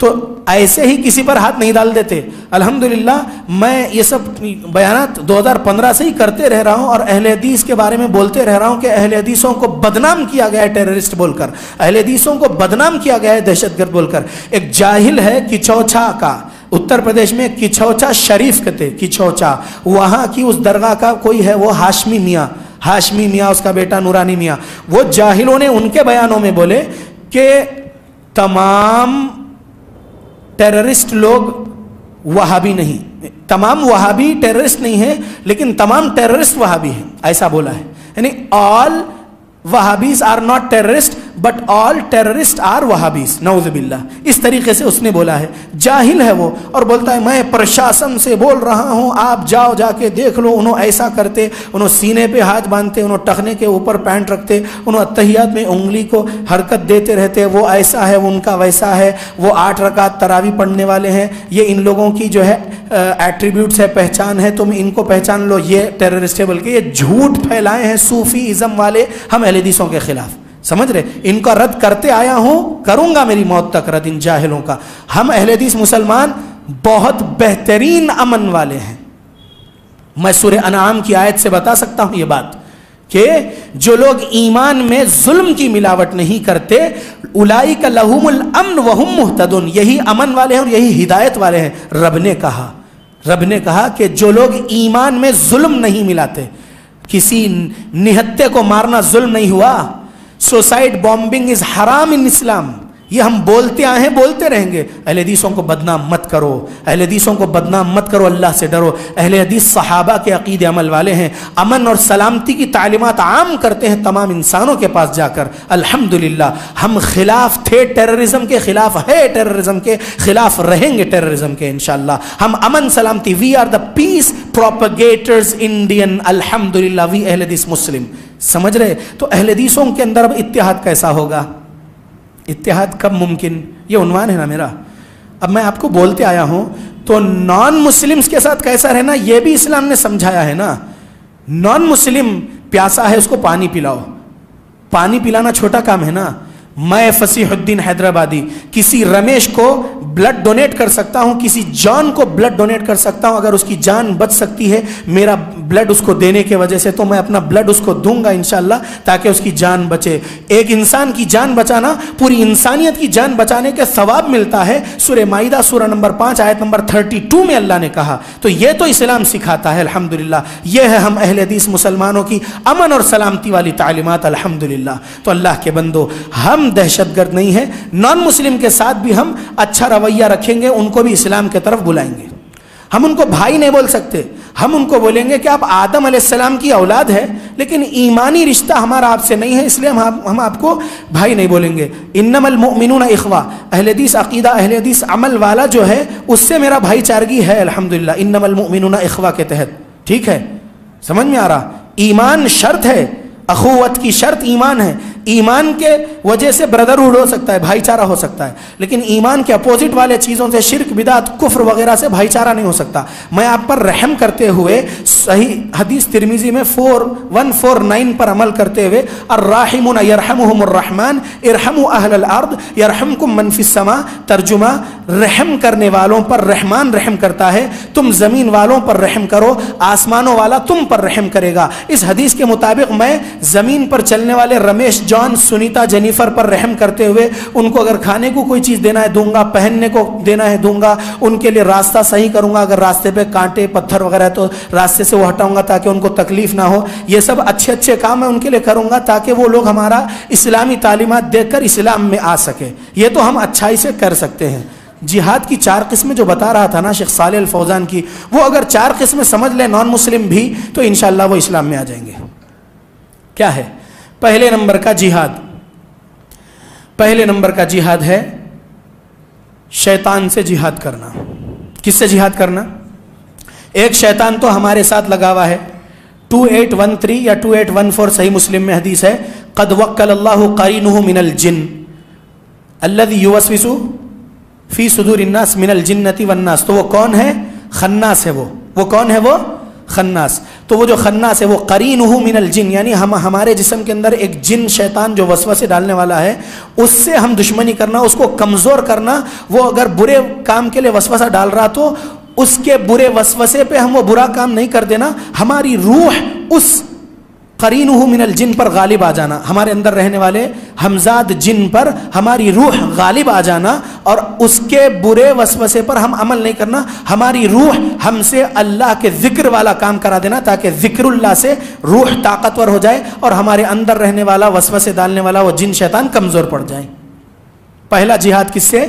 تو ایسے ہی کسی پر ہاتھ نہیں ڈال دیتے. الحمدللہ میں یہ سب بیانات 2015 سے ہی کرتے رہ رہا ہوں اور اہل حدیث کے بارے میں بولتے رہ رہا ہوں کہ اہل حدیثوں کو بدنام کیا گیا ہے ٹیررسٹ بول کر, اہل حدیثوں کو بدنام کیا گیا ہے دہشت گرد بول کر. ایک جاہل ہے کچھوچا کا, اتر پردیش میں کچھوچا شریف کہتے, کچھوچا, وہاں کی اس درگاہ کا کوئی ہے وہ ہاشمی میاں اس کا بیٹا نورانی میاں. وہ جاہلوں نے ان کے بیانوں میں بولے کہ تمام ٹیررسٹ لوگ وہابی نہیں, تمام وہابی ٹیررسٹ نہیں ہیں لیکن تمام ٹیررسٹ وہابی ہیں, ایسا بولا ہے. یعنی all Wahhabis are not terrorist but all terrorist are Wahhabis, نعوذ باللہ. اس طریقے سے اس نے بولا ہے. جاہل ہے وہ اور بولتا ہے میں پرشاسن سے بول رہا ہوں, آپ جاؤ جا کے دیکھ لو. انہوں ایسا کرتے, انہوں سینے پہ ہاتھ باندھتے, انہوں ٹخنے کے اوپر پینٹ رکھتے, انہوں اتحیات میں انگلی کو حرکت دیتے رہتے, وہ ایسا ہے, ان کا ویسا ہے, وہ 8 رکعت تراویح پڑھنے والے ہیں, یہ ان لوگوں کی جو ہے ایٹریبیوٹس ہے, پہچان ہے, تم ان کو پہچان لو, یہ ٹیررسٹ ہے. بلکہ یہ جھوٹ پھیلائے ہیں صوفی ازم والے ہم اہل حدیثوں کے خلاف. سمجھ رہے, ان کا رد کرتے آیا ہوں, کروں گا میری موت تک رد ان جاہلوں کا. ہم اہل حدیث مسلمان بہت بہترین امن والے ہیں. میں سورہ انعام کی آیت سے بتا سکتا ہوں یہ بات کہ جو لوگ ایمان میں ظلم کی ملاوٹ نہیں کرتے, اولئک لہم الامن وہم مہتدون, یہی امن والے ہیں اور یہی ہدایت والے ہیں. رب نے کہا کہ جو لوگ ایمان میں ظلم نہیں ملاتے, کسی نہتے کو مارنا ظلم نہیں ہوا, سوسائڈ بامبنگ از حرام ان اسلام. یہ ہم بولتے آئے ہیں, بولتے رہیں گے. اہل حدیثوں کو بدنام مت کرو, اہل حدیثوں کو بدنام مت کرو, اللہ سے ڈرو. اہل حدیث صحابہ کے عقید عمل والے ہیں, امن اور سلامتی کی تعلیمات عام کرتے ہیں تمام انسانوں کے پاس جا کر. الحمدللہ ہم خلاف تھے ٹیررزم کے, خلاف ہے ٹیررزم کے, خلاف رہیں گے ٹیررزم کے انشاءاللہ. ہم امن سلامتی, we are the piece پروپیگیٹرز Indian. الحمدللہ وی اہل حدیث مسلم. سمجھ رہے. تو اہل حدیثوں کے اندر اب اتحاد کیسا ہوگا, اتحاد کب ممکن, یہ عنوان ہے نا میرا. اب میں آپ کو بولتے آیا ہوں تو نان مسلمز کے ساتھ کیسا رہنا یہ بھی اسلام نے سمجھایا ہے نا. نان مسلم پیاسا ہے, اس کو پانی پلاؤ. پانی پلانا چھوٹا کام ہے نا. میں فصیح الدین حیدرآبادی کسی رمیش کو بلڈ ڈونیٹ کر سکتا ہوں, کسی جان کو بلڈ ڈونیٹ کر سکتا ہوں. اگر اس کی جان بچ سکتی ہے میرا بلڈ اس کو دینے کے وجہ سے, تو میں اپنا بلڈ اس کو دوں گا انشاءاللہ تاکہ اس کی جان بچے. ایک انسان کی جان بچانا پوری انسانیت کی جان بچانے کے ثواب ملتا ہے. سورہ مائدہ سورہ نمبر 5 آیت نمبر 32 میں اللہ نے کہا. تو یہ تو اسلام سکھاتا ہے. الحمدللہ یہ ہے ہم اہل حدیث مسلمانوں کی امن اور سلامتی والی تعلیمات. الحمدللہ. تو اللہ کے بندو, ہم دہشت گرد نہیں ہیں. نان مسلم کے ساتھ بھی ہم اچھا رویہ رکھیں گے, ان کو بھی اسلام کی طرف بلائیں گے. ہم ان کو بھائی نہیں بول سکتے, ہم ان کو بولیں گے کہ آپ آدم علیہ السلام کی اولاد ہے لیکن ایمانی رشتہ ہمارا آپ سے نہیں ہے, اس لیے ہم آپ کو بھائی نہیں بولیں گے. انما المؤمنون اخوہ, اہل حدیث عقیدہ, اہل حدیث عمل والا جو ہے اس سے میرا بھائی چارگی ہے. الحمدللہ انما المؤمنون اخوہ کے تحت. ٹھیک ہے, سمجھ میں آ رہا. ایمان شرط ہے, اخوت کی شرط ایمان ہے. ایمان کے وجہ سے بردرہڈ ہو سکتا ہے, بھائی چارہ ہو سکتا ہے, لیکن ایمان کے اپوزٹ والے چیزوں سے, شرک, بدعت, کفر وغیرہ سے بھائی چارہ نہیں ہو سکتا. میں آپ پر رحم کرتے ہوئے صحیح حدیث ترمذی میں 4149 پر عمل کرتے ہوئے, الراحمون یرحمہم الرحمن ارحموا اہل الارض یرحمکم من فی السماء. ترجمہ, رحم کرنے والوں پر رحمان رحم کرتا ہے, تم زمین والوں پر رحم کرو, آسمانوں والا تم پر رحم کرے گا. اس حدیث کے مطابق میں زمین پر چلنے والے رمیش, جان, سنیتا, جینیفر پر رحم کرتے ہوئے ان کو اگر کھانے کو کوئی چیز دینا ہے دوں گا, پہننے کو دینا ہے دوں گا, ان کے لیے راستہ صحیح کروں گا. اگر راستے پہ کانٹے پتھر وغیرہ ہے تو راستے سے وہ ہٹاؤں گا تاکہ ان کو تکلیف نہ ہو. یہ سب اچھے اچھے کام میں ان کے لیے کروں گا تاکہ وہ لوگ ہمارا اسلامی تعلیمات دیکھ کر اسلام میں آ سکے. یہ تو ہم اچھائی سے کر سکتے ہیں. جہاد کی 4 قسمیں جو بتا رہا تھا نا شیخ صالح الفوزان کی, وہ اگر 4 قسمیں سمجھ لیں نان مسلم بھی تو انشاءاللہ وہ اسلام میں آ جائیں گے. کیا ہے؟ پہلے نمبر کا جہاد, پہلے نمبر کا جہاد ہے شیطان سے جہاد کرنا. کس سے جہاد کرنا؟ ایک شیطان تو ہمارے ساتھ لگا ہوا ہے. 2813 یا 2814 صحیح مسلم میں حدیث ہے, قد وکل اللہ قرینہ من الجن الذی یوسوس فی صدور الناس من الجنۃ والناس. تو وہ کون ہے؟ خناس ہے. وہ کون ہے؟ وہ خناس. تو وہ جو خناس ہے وہ قرینہ من الجن، یعنی ہمارے جسم کے اندر ایک جن شیطان جو وسوسے ڈالنے والا ہے، اس سے ہم دشمنی کرنا، اس کو کمزور کرنا. وہ اگر برے کام کے لیے وسوسہ ڈال رہا تو اس کے برے وسوسے پہ ہم وہ برا کام نہیں کر دینا، ہماری روح اس قرینہ من الجن پر غالب آ جانا، ہمارے اندر رہنے والے ہمزاد جن پر ہماری روح غالب آ جانا، اور اس کے برے وسوسے پر ہم عمل نہیں کرنا. ہماری روح ہم سے اللہ کے ذکر والا کام کرا دینا، تاکہ ذکر اللہ سے روح طاقتور ہو جائے اور ہمارے اندر رہنے والا وسوسے ڈالنے والا وہ جن شیطان کمزور پڑ جائے. پہلا جہاد کس سے؟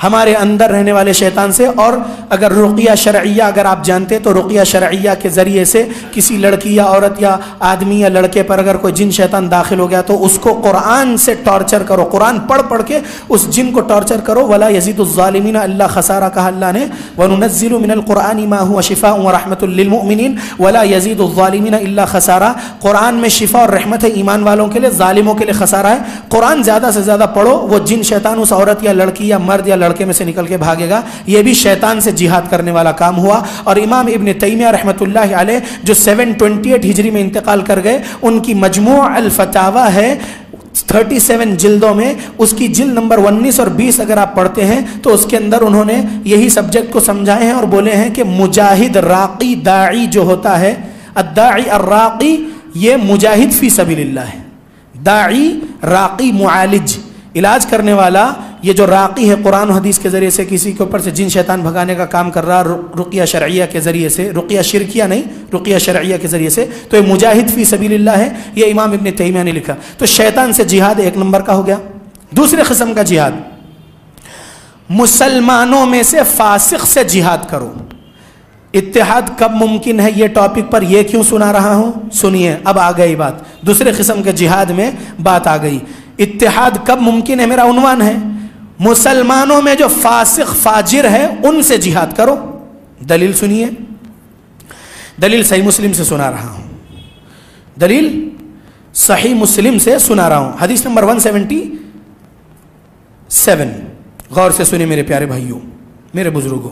ہمارے اندر رہنے والے شیطان سے. اور اگر رقیہ شرعیہ اگر آپ جانتے تو رقیہ شرعیہ کے ذریعے سے کسی لڑکی یا عورت یا آدمی یا لڑکے پر اگر کوئی جن شیطان داخل ہو گیا تو اس کو قرآن سے ٹارچر کرو، قرآن پڑھ پڑھ کے اس جن کو ٹارچر کرو. ولا یزید الظالمین الا خسارہ کہا اللہ نے. وننزل من القرآن ما هو شفاء ورحمۃ للمؤمنین ولا یزید الظالمین الا خسارہ. قرآن میں شفا اور رحمت ہے ایمان والوں کے لیے، ظالموں کے لیے خسارہ ہے. قرآن زیادہ سے زیادہ پڑھو، وہ جن شیطان اس عورت یا لڑکی یا مرد یا لڑکے میں سے نکل کے بھاگے گا. یہ بھی شیطان سے جہاد کرنے والا کام ہوا. اور امام ابن تیمیہ رحمۃ اللہ علیہ جو 728 ہجری میں انتقال کر گئے، ان کی مجموع الفتاوی ہے 37 جلدوں میں. اس کی جلد نمبر 19 اور 20 اگر آپ پڑھتے ہیں تو اس کے اندر انہوں نے یہی سبجیکٹ کو سمجھائے ہیں اور بولے ہیں کہ مجاہد راقی داعی جو ہوتا ہے، الداعی الراقی، یہ مجاہد فی سبیل اللہ ہے. داعی راقی معالج، علاج کرنے والا. یہ جو راقی ہے قرآن و حدیث کے ذریعے سے کسی کے اوپر سے جن شیطان بھگانے کا کام کر رہا رقیہ شرعیہ کے ذریعے سے، رقیہ شرکیہ نہیں، رقیہ شرعیہ کے ذریعے سے، تو یہ مجاہد فی سبیل اللہ ہے. یہ امام ابن تیمیہ نے لکھا. تو شیطان سے جہاد ایک نمبر کا ہو گیا. دوسرے قسم کا جہاد، مسلمانوں میں سے فاسق سے جہاد کرو. اتحاد کب ممکن ہے، یہ ٹاپک پر یہ کیوں سنا رہا ہوں، سنیے. اب آ گئی بات، دوسرے قسم کے جہاد میں بات آ گئی. اتحاد کب ممکن ہے میرا عنوان ہے. مسلمانوں میں جو فاسق فاجر ہے ان سے جہاد کرو. دلیل سنیے، دلیل صحیح مسلم سے سنا رہا ہوں، دلیل صحیح مسلم سے سنا رہا ہوں. حدیث نمبر 177. غور سے سنیں میرے پیارے بھائیوں، میرے بزرگوں.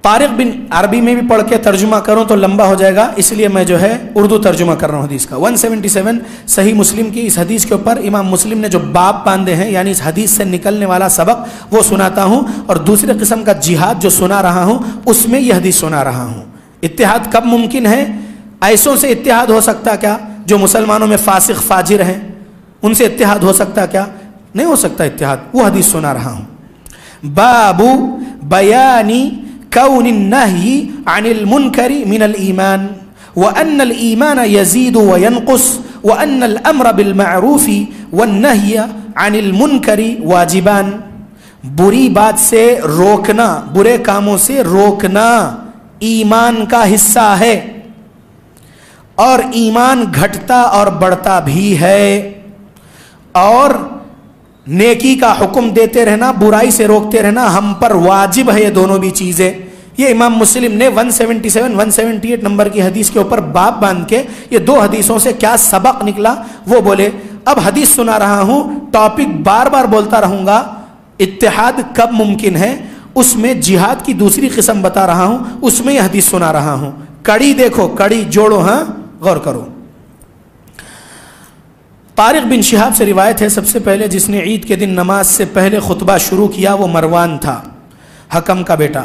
طارق بن عربی میں بھی پڑھ کے ترجمہ کروں تو لمبا ہو جائے گا، اس لیے میں جو ہے اردو ترجمہ کر رہا ہوں حدیث کا. 177 صحیح مسلم کی اس حدیث کے اوپر امام مسلم نے جو باب باندھے ہیں، یعنی اس حدیث سے نکلنے والا سبق وہ سناتا ہوں، اور دوسرے قسم کا جہاد جو سنا رہا ہوں اس میں یہ حدیث سنا رہا ہوں. اتحاد کب ممکن ہے؟ ایسوں سے اتحاد ہو سکتا کیا جو مسلمانوں میں فاسق فاجر ہیں، ان سے اتحاد ہو سکتا کیا؟ نہیں ہو سکتا اتحاد. وہ حدیث سنا رہا ہوں. باب بیانی كون النهي عن المنكر من الإيمان وأن الإيمان يزيد وينقص وأن الأمر بالمعروف والنهي عن المنكر واجبان. بری بات سے روکنا، برے کاموں سے روکنا ایمان کا حصہ ہے، اور ایمان گھٹتا اور بڑھتا بھی ہے. اور نیکی کا حکم دیتے رہنا، برائی سے روکتے رہنا ہم پر واجب ہے. یہ دونوں بھی چیزیں، یہ امام مسلم نے 177 178 نمبر کی حدیث کے اوپر باب باندھ کے یہ دو حدیثوں سے کیا سبق نکلا وہ بولے. اب حدیث سنا رہا ہوں، ٹاپک بار بار بولتا رہوں گا. اتحاد کب ممکن ہے، اس میں جہاد کی دوسری قسم بتا رہا ہوں، اس میں یہ حدیث سنا رہا ہوں. کڑی دیکھو، کڑی جوڑو، ہاں غور کرو. طارق بن شہاب سے روایت ہے، سب سے پہلے جس نے عید کے دن نماز سے پہلے خطبہ شروع کیا وہ مروان تھا، حکم کا بیٹا،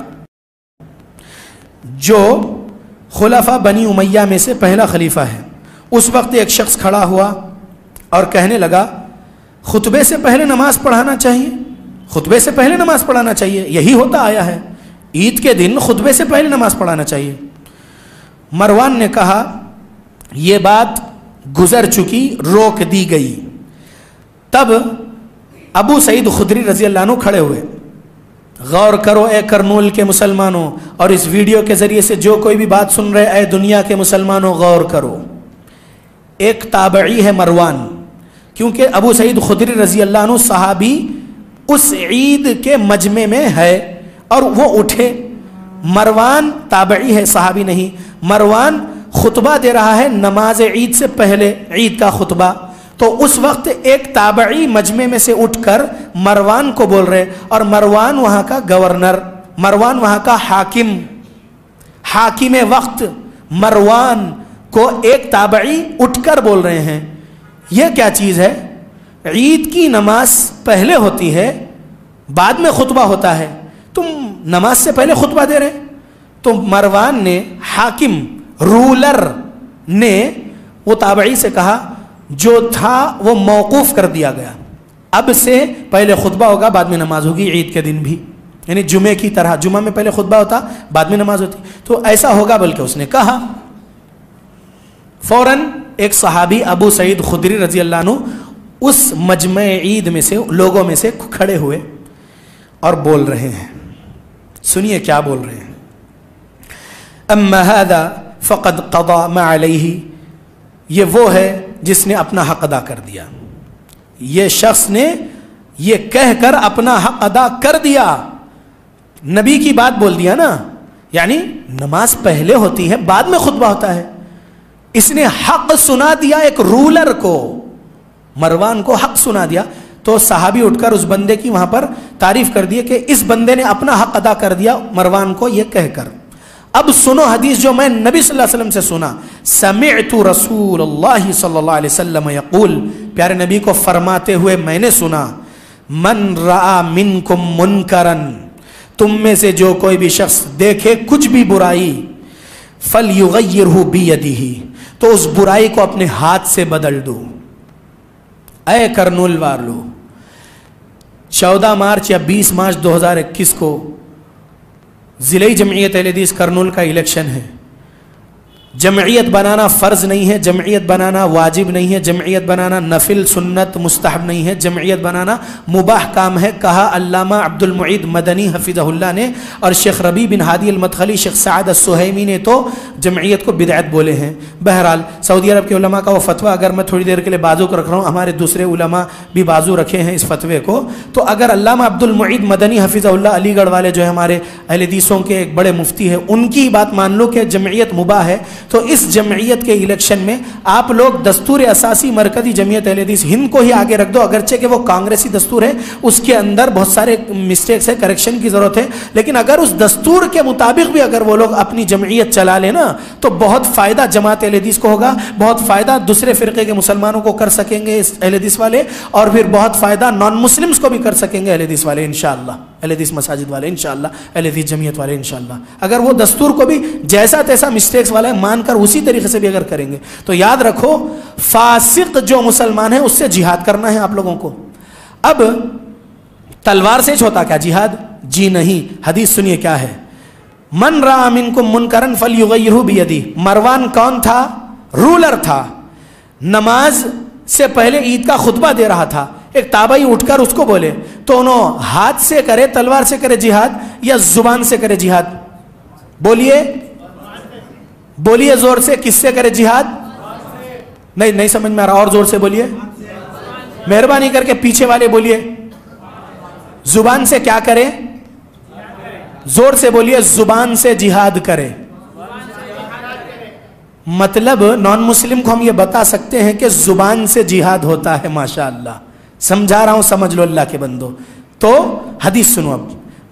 جو خلفاء بنی امیہ میں سے پہلا خلیفہ ہے. اس وقت ایک شخص کھڑا ہوا اور کہنے لگا خطبے سے پہلے نماز پڑھانا چاہیے، خطبے سے پہلے نماز پڑھانا چاہیے، یہی ہوتا آیا ہے، عید کے دن خطبے سے پہلے نماز پڑھانا چاہیے. مروان نے کہا یہ بات گزر چکی، روک دی گئی. تب ابو سعید خدری رضی اللہ عنہ کھڑے ہوئے. غور کرو اے کرنول کے مسلمانوں، اور اس ویڈیو کے ذریعے سے جو کوئی بھی بات سن رہے اے دنیا کے مسلمانوں غور کرو. ایک تابعی ہے مروان، کیونکہ ابو سعید خدری رضی اللہ عنہ صحابی اس عید کے مجمع میں ہے اور وہ اٹھے. مروان تابعی ہے، صحابی نہیں. مروان خطبہ دے رہا ہے نماز عید سے پہلے، عید کا خطبہ. تو اس وقت ایک تابعی مجمع میں سے اٹھ کر مروان کو بول رہے، اور مروان وہاں کا گورنر، مروان وہاں کا حاکم، حاکم وقت مروان کو ایک تابعی اٹھ کر بول رہے ہیں یہ کیا چیز ہے؟ عید کی نماز پہلے ہوتی ہے بعد میں خطبہ ہوتا ہے، تم نماز سے پہلے خطبہ دے رہے ہیں۔ تو مروان نے، حاکم رولر نے وہ تابعی سے کہا جو تھا وہ موقوف کر دیا گیا، اب سے پہلے خطبہ ہوگا بعد میں نماز ہوگی، عید کے دن بھی، یعنی جمعے کی طرح جمعہ میں پہلے خطبہ ہوتا بعد میں نماز ہوتی، تو ایسا ہوگا بلکہ اس نے کہا۔ فوراً ایک صحابی ابو سعید خدری رضی اللہ عنہ اس مجمع عید میں سے لوگوں میں سے کھڑے ہوئے اور بول رہے ہیں، سنیے کیا بول رہے ہیں۔ اما هذا فقد قضى ما علیہ، یہ وہ ہے جس نے اپنا حق ادا کر دیا، یہ شخص نے یہ کہہ کر اپنا حق ادا کر دیا، نبی کی بات بول دیا نا، یعنی نماز پہلے ہوتی ہے بعد میں خطبہ ہوتا ہے، اس نے حق سنا دیا، ایک رولر کو، مروان کو حق سنا دیا۔ تو صحابی اٹھ کر اس بندے کی وہاں پر تعریف کر دی کہ اس بندے نے اپنا حق ادا کر دیا مروان کو یہ کہہ کر۔ اب سنو حدیث جو میں نبی صلی اللہ علیہ وسلم سے سنا، سمعت رسول اللہ صلی اللہ علیہ وسلم یقول، پیارے نبی کو فرماتے ہوئے میں نے سنا، من رأى منکم منکرا، تم میں سے جو کوئی بھی شخص دیکھے کچھ بھی برائی، فلیغیرہ بیدہ، تو اس برائی کو اپنے ہاتھ سے بدل دو۔ اے کرنول والو، 14 مارچ یا 20 مارچ 2021 کو ضلعی جمعیت اہل حدیث کرنول کا الیکشن ہے۔ جمعیت بنانا فرض نہیں ہے، جمعیت بنانا واجب نہیں ہے، جمعیت بنانا نفل سنت مستحب نہیں ہے، جمعیت بنانا مباح کام ہے، کہا علامہ عبد المعید مدنی حفظہ اللہ نے، اور شیخ ربیع بن ہادی المدخلی، شیخ سعد السہیمی نے تو جمعیت کو بدعت بولے ہیں۔ بہرحال سعودی عرب کے علماء کا وہ فتویٰ اگر میں تھوڑی دیر کے لیے بازو کو رکھ رہا ہوں، ہمارے دوسرے علماء بھی بازو رکھے ہیں اس فتوے کو، تو اگر علامہ عبد المعید مدنی حفظہ اللہ علی گڑھ والے جو ہے ہمارے اہل حدیثوں کے ایک بڑے مفتی ہیں، ان کی بات مان لو کہ جمعیت مباح ہے، تو اس جمعیت کے الیکشن میں آپ لوگ دستور اساسی مرکزی جمعیت اہل حدیث ہند کو ہی آگے رکھ دو، اگرچہ کہ وہ کانگریسی دستور ہے، اس کے اندر بہت سارے مسٹیکس ہے، کریکشن کی ضرورت ہے، لیکن اگر اس دستور کے مطابق بھی اگر وہ لوگ اپنی جمعیت چلا لینا تو بہت فائدہ جماعت اہل حدیث کو ہوگا، بہت فائدہ دوسرے فرقے کے مسلمانوں کو کر سکیں گے اس اہل حدیث والے، اور پھر بہت فائدہ نان مسلمز کو بھی کر سکیں گے اہل حدیث والے انشاءاللہ، اہل حدیث مساجد والے انشاءاللہ، اہل حدیث جمعیت والے انشاءاللہ، اگر وہ دستور کو بھی جیسا تیسا مسٹیکس والا ہے مان کر اسی طریقے سے بھی اگر کریں گے تو یاد رکھو فاسق جو مسلمان ہے اس سے جہاد کرنا ہے آپ لوگوں کو۔ اب تلوار سے ہوتا کیا جہاد؟ جی نہیں، حدیث سنیے کیا ہے، من رأى منکم منکرا فلیغیرہ بیدہ۔ مروان کون تھا؟ رولر تھا، نماز سے پہلے عید کا خطبہ دے رہا تھا، ایک تابعی اٹھ کر اس کو بولے تو انہوں ہاتھ سے کرے، تلوار سے کرے جہاد یا زبان سے کرے جہاد؟ بولیے بولیے زور سے، کس سے کرے جہاد؟ نہیں سمجھ میں آ رہا، اور زور سے بولیے، مہربانی کر کے پیچھے والے بولیے، زبان سے کیا کرے؟ زور سے بولیے، زبان سے جہاد کرے۔ مطلب نان مسلم کو ہم یہ بتا سکتے ہیں کہ زبان سے جہاد ہوتا ہے، ماشاءاللہ، سمجھا رہا ہوں، سمجھ لو اللہ کے بندو۔ تو حدیث سنو اب،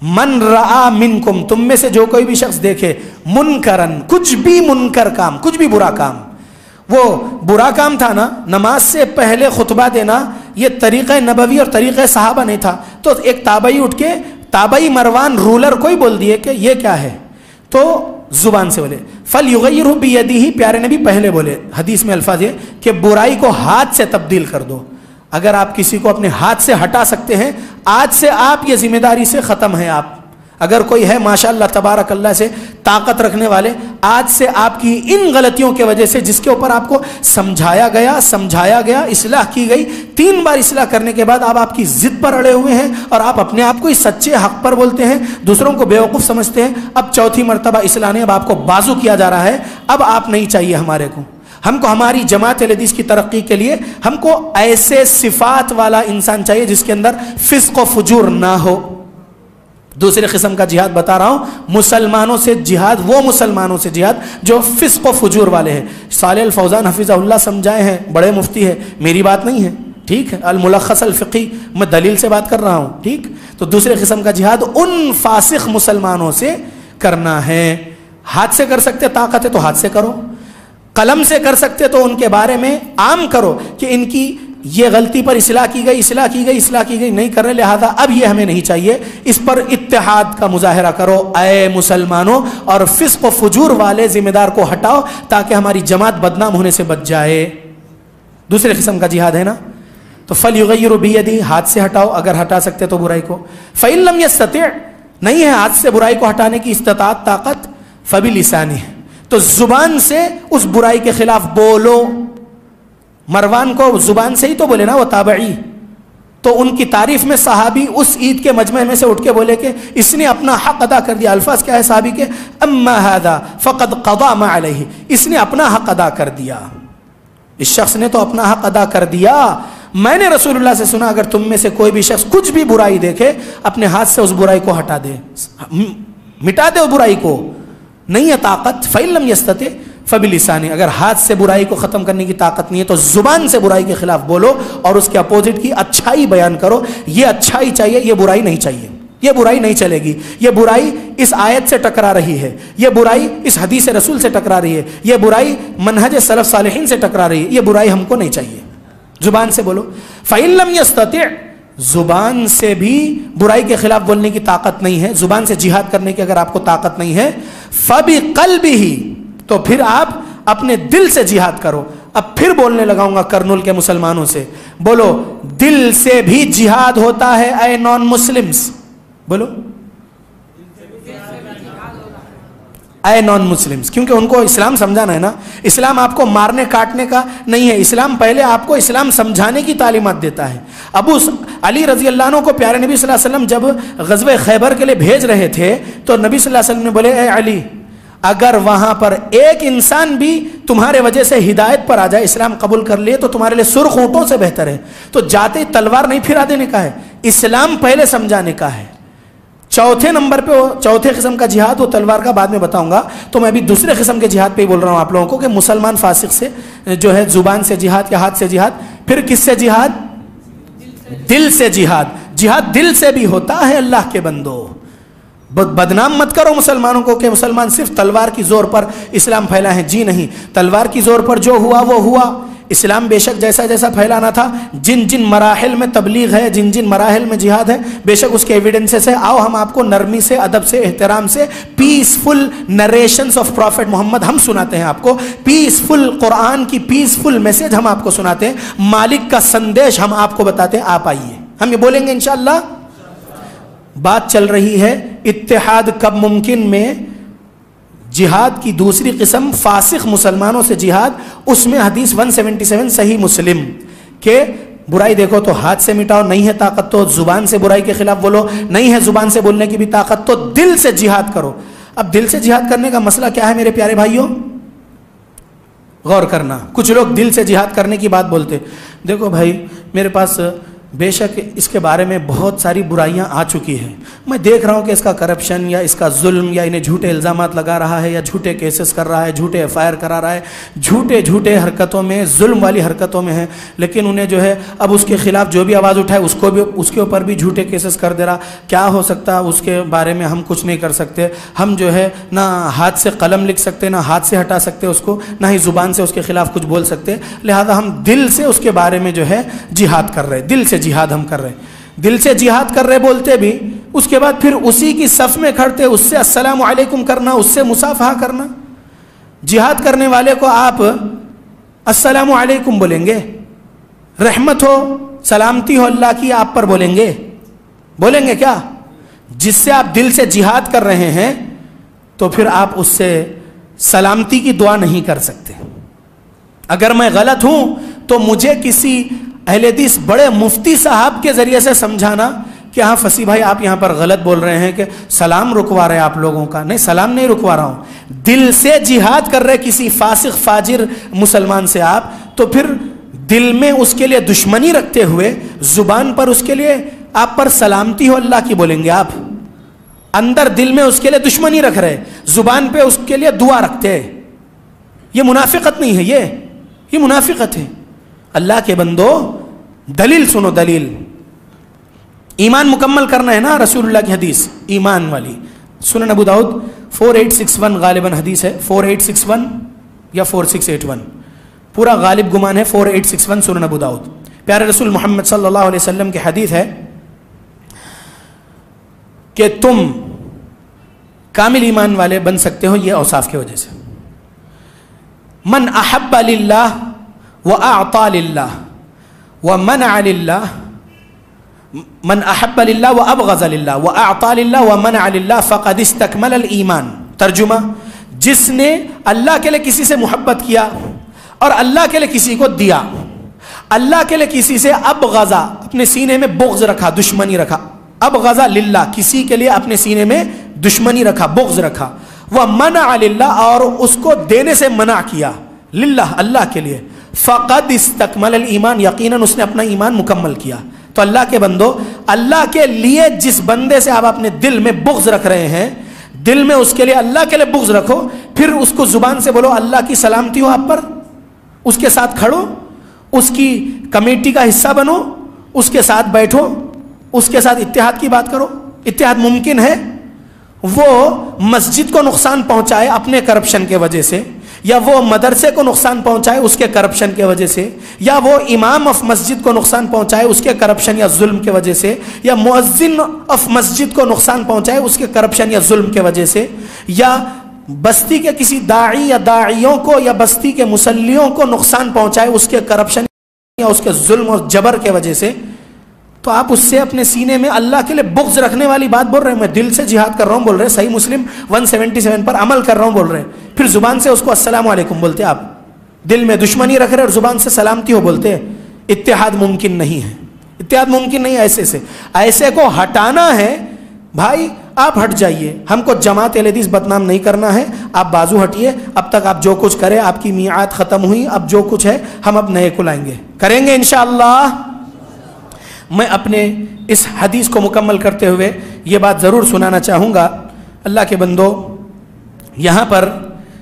من رعا منکم، تم میں سے جو کوئی بھی شخص دیکھے، منکرن، کچھ بھی منکر کام، کچھ بھی برا کام، وہ برا کام تھا نا نماز سے پہلے خطبہ دینا، یہ طریقہ نبوی اور طریقہ صحابہ نہیں تھا، تو ایک تابعی اٹھ کے، تابعی مروان رولر کو ہی بول دیے کہ یہ کیا ہے، تو زبان سے بولے، فلیغیرہ بیدہ، پیارے نبی پہلے بولے، حدیث میں الفاظ یہ کہ برائی کو ہاتھ سے تبدیل کر دو۔ اگر آپ کسی کو اپنے ہاتھ سے ہٹا سکتے ہیں، آج سے آپ یہ ذمہ داری سے ختم ہیں آپ، اگر کوئی ہے ماشاءاللہ تبارک اللہ سے طاقت رکھنے والے، آج سے آپ کی ان غلطیوں کے وجہ سے جس کے اوپر آپ کو سمجھایا گیا، اصلاح کی گئی، 3 بار اصلاح کرنے کے بعد آپ کی ضد پر اڑے ہوئے ہیں اور آپ اپنے آپ کو اس سچے حق پر بولتے ہیں، دوسروں کو بیوقوف سمجھتے ہیں، اب 4تھی مرتبہ اصلاح نے اب آپ کو بازو کیا جا رہا ہے، اب آپ نہیں چاہیے ہمارے کو، ہم کو ہماری جماعت اہل حدیث کی ترقی کے لیے ہم کو ایسے صفات والا انسان چاہیے جس کے اندر فسق و فجور نہ ہو۔ دوسرے قسم کا جہاد بتا رہا ہوں، مسلمانوں سے جہاد، وہ مسلمانوں سے جہاد جو فسق و فجور والے ہیں۔ صالح الفوزان حفظہ اللہ سمجھائے ہیں، بڑے مفتی ہے، میری بات نہیں ہے، ٹھیک ہے، الملخص الفقی، میں دلیل سے بات کر رہا ہوں، ٹھیک۔ تو دوسرے قسم کا جہاد ان فاسق مسلمانوں سے کرنا ہے۔ ہاتھ سے کر سکتے طاقت ہے تو ہاتھ سے کرو، قلم سے کر سکتے تو ان کے بارے میں عام کرو کہ ان کی یہ غلطی پر اصلاح کی گئی نہیں کر رہے، لہذا اب یہ ہمیں نہیں چاہیے، اس پر اتحاد کا مظاہرہ کرو اے مسلمانوں، اور فسق و فجور والے ذمہ دار کو ہٹاؤ تاکہ ہماری جماعت بدنام ہونے سے بچ جائے۔ دوسرے قسم کا جہاد ہے نا، تو فَلْيُغَيِّرُ بِيَدِهِ، ہاتھ سے ہٹاؤ اگر ہٹا سکتے تو برائی کو، فَإِن لَمْ يَسْتَطِعْ، نہیں ہے ہاتھ سے برائی کو ہٹانے کی استطاعت طاقت، فَبِلِسَانِهِ، تو زبان سے اس برائی کے خلاف بولو۔ مروان کو زبان سے ہی تو بولے نا وہ تابعی، تو ان کی تعریف میں صحابی اس عید کے مجمع میں سے اٹھ کے بولے کہ اس نے اپنا حق ادا کر دیا۔ الفاظ کیا ہے صحابی کے؟ اما هذا فقد قضى ما علیہ، اس نے اپنا حق ادا کر دیا، اس شخص نے تو اپنا حق ادا کر دیا۔ میں نے رسول اللہ سے سنا اگر تم میں سے کوئی بھی شخص کچھ بھی برائی دیکھے اپنے ہاتھ سے اس برائی کو ہٹا دے، مٹا دے اس برائی کو، نہیں ہے طاقت، فَإِن لَمْ يَسْتَطِعْ فَبِلِسَانِهِ، اگر ہاتھ سے برائی کو ختم کرنے کی طاقت نہیں ہے تو زبان سے برائی کے خلاف بولو اور اس کے اپوزٹ کی اچھائی بیان کرو، یہ اچھائی چاہیے، یہ برائی نہیں چاہیے، یہ برائی نہیں چلے گی، یہ برائی اس آیت سے ٹکرا رہی ہے، یہ برائی اس حدیث رسول سے ٹکرا رہی ہے، یہ برائی منہج سلف صالحین سے ٹکرا رہی ہے، یہ برائی ہم کو نہیں چاہیے، زبان سے بولو۔ فَإِن لَمْ يَسْتَطِعْ، زبان سے بھی برائی کے خلاف بولنے کی طاقت نہیں ہے، زبان سے جہاد کرنے کی اگر آپ کو طاقت نہیں ہے، فَبِقَلْبِهِ، تو پھر آپ اپنے دل سے جہاد کرو۔ اب پھر بولنے لگاؤں گا کرنول کے مسلمانوں سے، بولو دل سے بھی جہاد ہوتا ہے اے نان مسلمز، بولو اے نان مسلمز، کیونکہ ان کو اسلام سمجھانا ہے نا، اسلام آپ کو مارنے کاٹنے کا نہیں ہے، اسلام پہلے آپ کو اسلام سمجھانے کی تعلیمات دیتا ہے۔ ابو علی رضی اللہ عنہ کو پیارے نبی صلی اللہ علیہ وسلم جب غزوہ خیبر کے لیے بھیج رہے تھے تو نبی صلی اللہ علیہ وسلم نے بولے اے علی، اگر وہاں پر ایک انسان بھی تمہارے وجہ سے ہدایت پر آ جائے، اسلام قبول کر لیے، تو تمہارے لیے سرخ اونٹوں سے بہتر ہے۔ تو جاتے تلوار نہیں پھرا دینے کا ہے، اسلام پہلے سمجھانے کا ہے۔ چوتھے نمبر پہ چوتھے قسم کا جہاد، وہ تلوار کا بعد میں بتاؤں گا، تو میں ابھی دوسرے قسم کے جہاد پہ ہی بول رہا ہوں آپ لوگوں کو کہ مسلمان فاسق سے جو ہے زبان سے جہاد یا ہاتھ سے جہاد، پھر کس سے جہاد؟ دل سے جہاد۔ جہاد دل سے بھی ہوتا ہے اللہ کے بندو، بدنام مت کرو مسلمانوں کو کہ مسلمان صرف تلوار کی زور پر اسلام پھیلا ہے، جی نہیں، تلوار کی زور پر جو ہوا وہ ہوا، اسلام بے شک جیسا جیسا پھیلانا تھا، جن جن مراحل میں تبلیغ ہے، جن جن مراحل میں جہاد ہے، بے شک اس کے ایویڈنسز ہے۔ آؤ ہم آپ کو نرمی سے، ادب سے، احترام سے پیسفل نریشنز آف پروفٹ محمد ہم سناتے ہیں آپ کو، پیسفل قرآن کی پیسفل میسج ہم آپ کو سناتے ہیں، مالک کا سندیش ہم آپ کو بتاتے ہیں، آپ آئیے، ہم یہ بولیں گے انشاءاللہ۔ بات چل رہی ہے اتحاد کب ممکن میں، جہاد کی دوسری قسم فاسق مسلمانوں سے جہاد، اس میں حدیث 177 صحیح مسلم کہ برائی دیکھو تو ہاتھ سے مٹاؤ، نہیں ہے طاقت تو زبان سے برائی کے خلاف بولو، نہیں ہے زبان سے بولنے کی بھی طاقت تو دل سے جہاد کرو۔ اب دل سے جہاد کرنے کا مسئلہ کیا ہے میرے پیارے بھائیوں؟ غور کرنا، کچھ لوگ دل سے جہاد کرنے کی بات بولتے، دیکھو بھائی میرے پاس بے شک اس کے بارے میں بہت ساری برائیاں آ چکی ہیں، میں دیکھ رہا ہوں کہ اس کا کرپشن یا اس کا ظلم یا انہیں جھوٹے الزامات لگا رہا ہے یا جھوٹے کیسز کر رہا ہے، جھوٹے ایف آئی آر کرا رہا ہے، جھوٹے حرکتوں میں، ظلم والی حرکتوں میں ہے، لیکن انہیں جو ہے اب اس کے خلاف جو بھی آواز اٹھائے اس کے اوپر بھی جھوٹے کیسز کر دے رہا۔ کیا ہو سکتا اس کے بارے میں ہم کچھ نہیں کر سکتے، ہم جو ہے نہ ہاتھ سے قلم لکھ سکتے، نہ ہاتھ سے ہٹا سکتے اس کو، نہ ہی زبان سے اس کے خلاف کچھ بول سکتے، لہذا ہم دل سے اس کے بارے میں جو ہے جہاد کر رہے، دل سے جہاد ہم کر رہے، دل سے جہاد کر رہے بولتے بھی، اس کے بعد پھر اسی کی صف میں کھڑتے، اس سے السلام علیکم کرنا، اس سے مصافحہ کرنا۔ جہاد کرنے والے کو آپ السلام علیکم بولیں گے، رحمت ہو، سلامتی ہو اللہ کی آپ پر بولیں گے کیا؟ جس سے آپ دل سے جہاد کر رہے ہیں تو پھر آپ اس سے سلامتی کی دعا نہیں کر سکتے۔ اگر میں غلط ہوں تو مجھے کسی اہل حدیث بڑے مفتی صاحب کے ذریعے سے سمجھانا کہ ہاں فصیح بھائی آپ یہاں پر غلط بول رہے ہیں کہ سلام رکوا رہے آپ لوگوں کا، نہیں سلام نہیں رکوا رہا ہوں، دل سے جہاد کر رہے کسی فاسق فاجر مسلمان سے آپ، تو پھر دل میں اس کے لیے دشمنی رکھتے ہوئے زبان پر اس کے لیے آپ پر سلامتی ہو اللہ کی بولیں گے، آپ اندر دل میں اس کے لیے دشمنی رکھ رہے، زبان پہ اس کے لیے دعا رکھتے، یہ منافقت نہیں ہے، یہ منافقت ہے۔ اللہ کے بندو دلیل سنو، دلیل ایمان مکمل کرنا ہے نا، رسول اللہ کی حدیث ایمان والی، سنن ابو داؤد 4861 غالباً حدیث ہے، 4861 یا 4681، پورا غالب گمان ہے 4861 سنن ابو داؤد۔ پیارے رسول محمد صلی اللہ علیہ وسلم کی حدیث ہے کہ تم کامل ایمان والے بن سکتے ہو یہ اوصاف کی وجہ سے۔ من احب للہ واعطى للہ ومنع للہ، من احب للہ وابغض للہ واعطى للہ ومنع للہ فقد استکمل الایمان۔ ترجمہ، جس نے اللہ کے لیے کسی سے محبت کیا اور اللہ کے لیے کسی کو دیا، اللہ کے لیے کسی سے ابغضا، اپنے سینے میں بغض رکھا، دشمنی رکھا، ابغضا للہ، کسی کے لیے اپنے سینے میں دشمنی رکھا، بغض رکھا، ومنع للہ، اور اس کو دینے سے منع کیا، للہ، اللہ کے لیے، فقد استکمل الایمان، یقیناً اس نے اپنا ایمان مکمل کیا۔ تو اللہ کے بندو، اللہ کے لیے جس بندے سے آپ اپنے دل میں بغض رکھ رہے ہیں، دل میں اس کے لیے، اللہ کے لیے بغض رکھو، پھر اس کو زبان سے بولو اللہ کی سلامتی ہو آپ پر، اس کے ساتھ کھڑو، اس کی کمیٹی کا حصہ بنو، اس کے ساتھ بیٹھو، اس کے ساتھ اتحاد کی بات کرو۔ اتحاد ممکن ہے، وہ مسجد کو نقصان پہنچائے اپنے کرپشن کے وجہ سے، یا وہ مدرسے کو نقصان پہنچائے اس کے کرپشن کے وجہ سے، یا وہ امام آف مسجد کو نقصان پہنچائے اس کے کرپشن یا ظلم کے وجہ سے، یا مؤذن آف مسجد کو نقصان پہنچائے اس کے کرپشن یا ظلم کے وجہ سے، یا بستی کے کسی داعی یا داعیوں کو یا بستی کے مصلیوں کو نقصان پہنچائے اس کے کرپشن یا اس کے ظلم اور جبر کے وجہ سے، تو آپ اس سے اپنے سینے میں اللہ کے لیے بغض رکھنے والی بات بول رہے ہیں۔ میں دل سے جہاد کر رہا ہوں بول رہے ہیں، صحیح مسلم 177 پر عمل کر رہا ہوں بول رہے ہیں، پھر زبان سے اس کو السلام علیکم بولتے ہیں، آپ دل میں دشمنی رکھ رہے اور زبان سے سلامتی ہو بولتے ہیں۔ اتحاد ممکن نہیں ہے، اتحاد ممکن نہیں ہے۔ ایسے کو ہٹانا ہے بھائی، آپ ہٹ جائیے، ہم کو جماعت اہل حدیث بدنام نہیں کرنا ہے، آپ بازو ہٹیے، اب تک آپ جو کچھ کریں، آپ کی میعاد ختم ہوئی، اب جو کچھ ہے ہم اب نئے کو لائیں گے، کریں گے انشاءاللہ۔ میں اپنے اس حدیث کو مکمل کرتے ہوئے یہ بات ضرور سنانا چاہوں گا، اللہ کے بندو، یہاں پر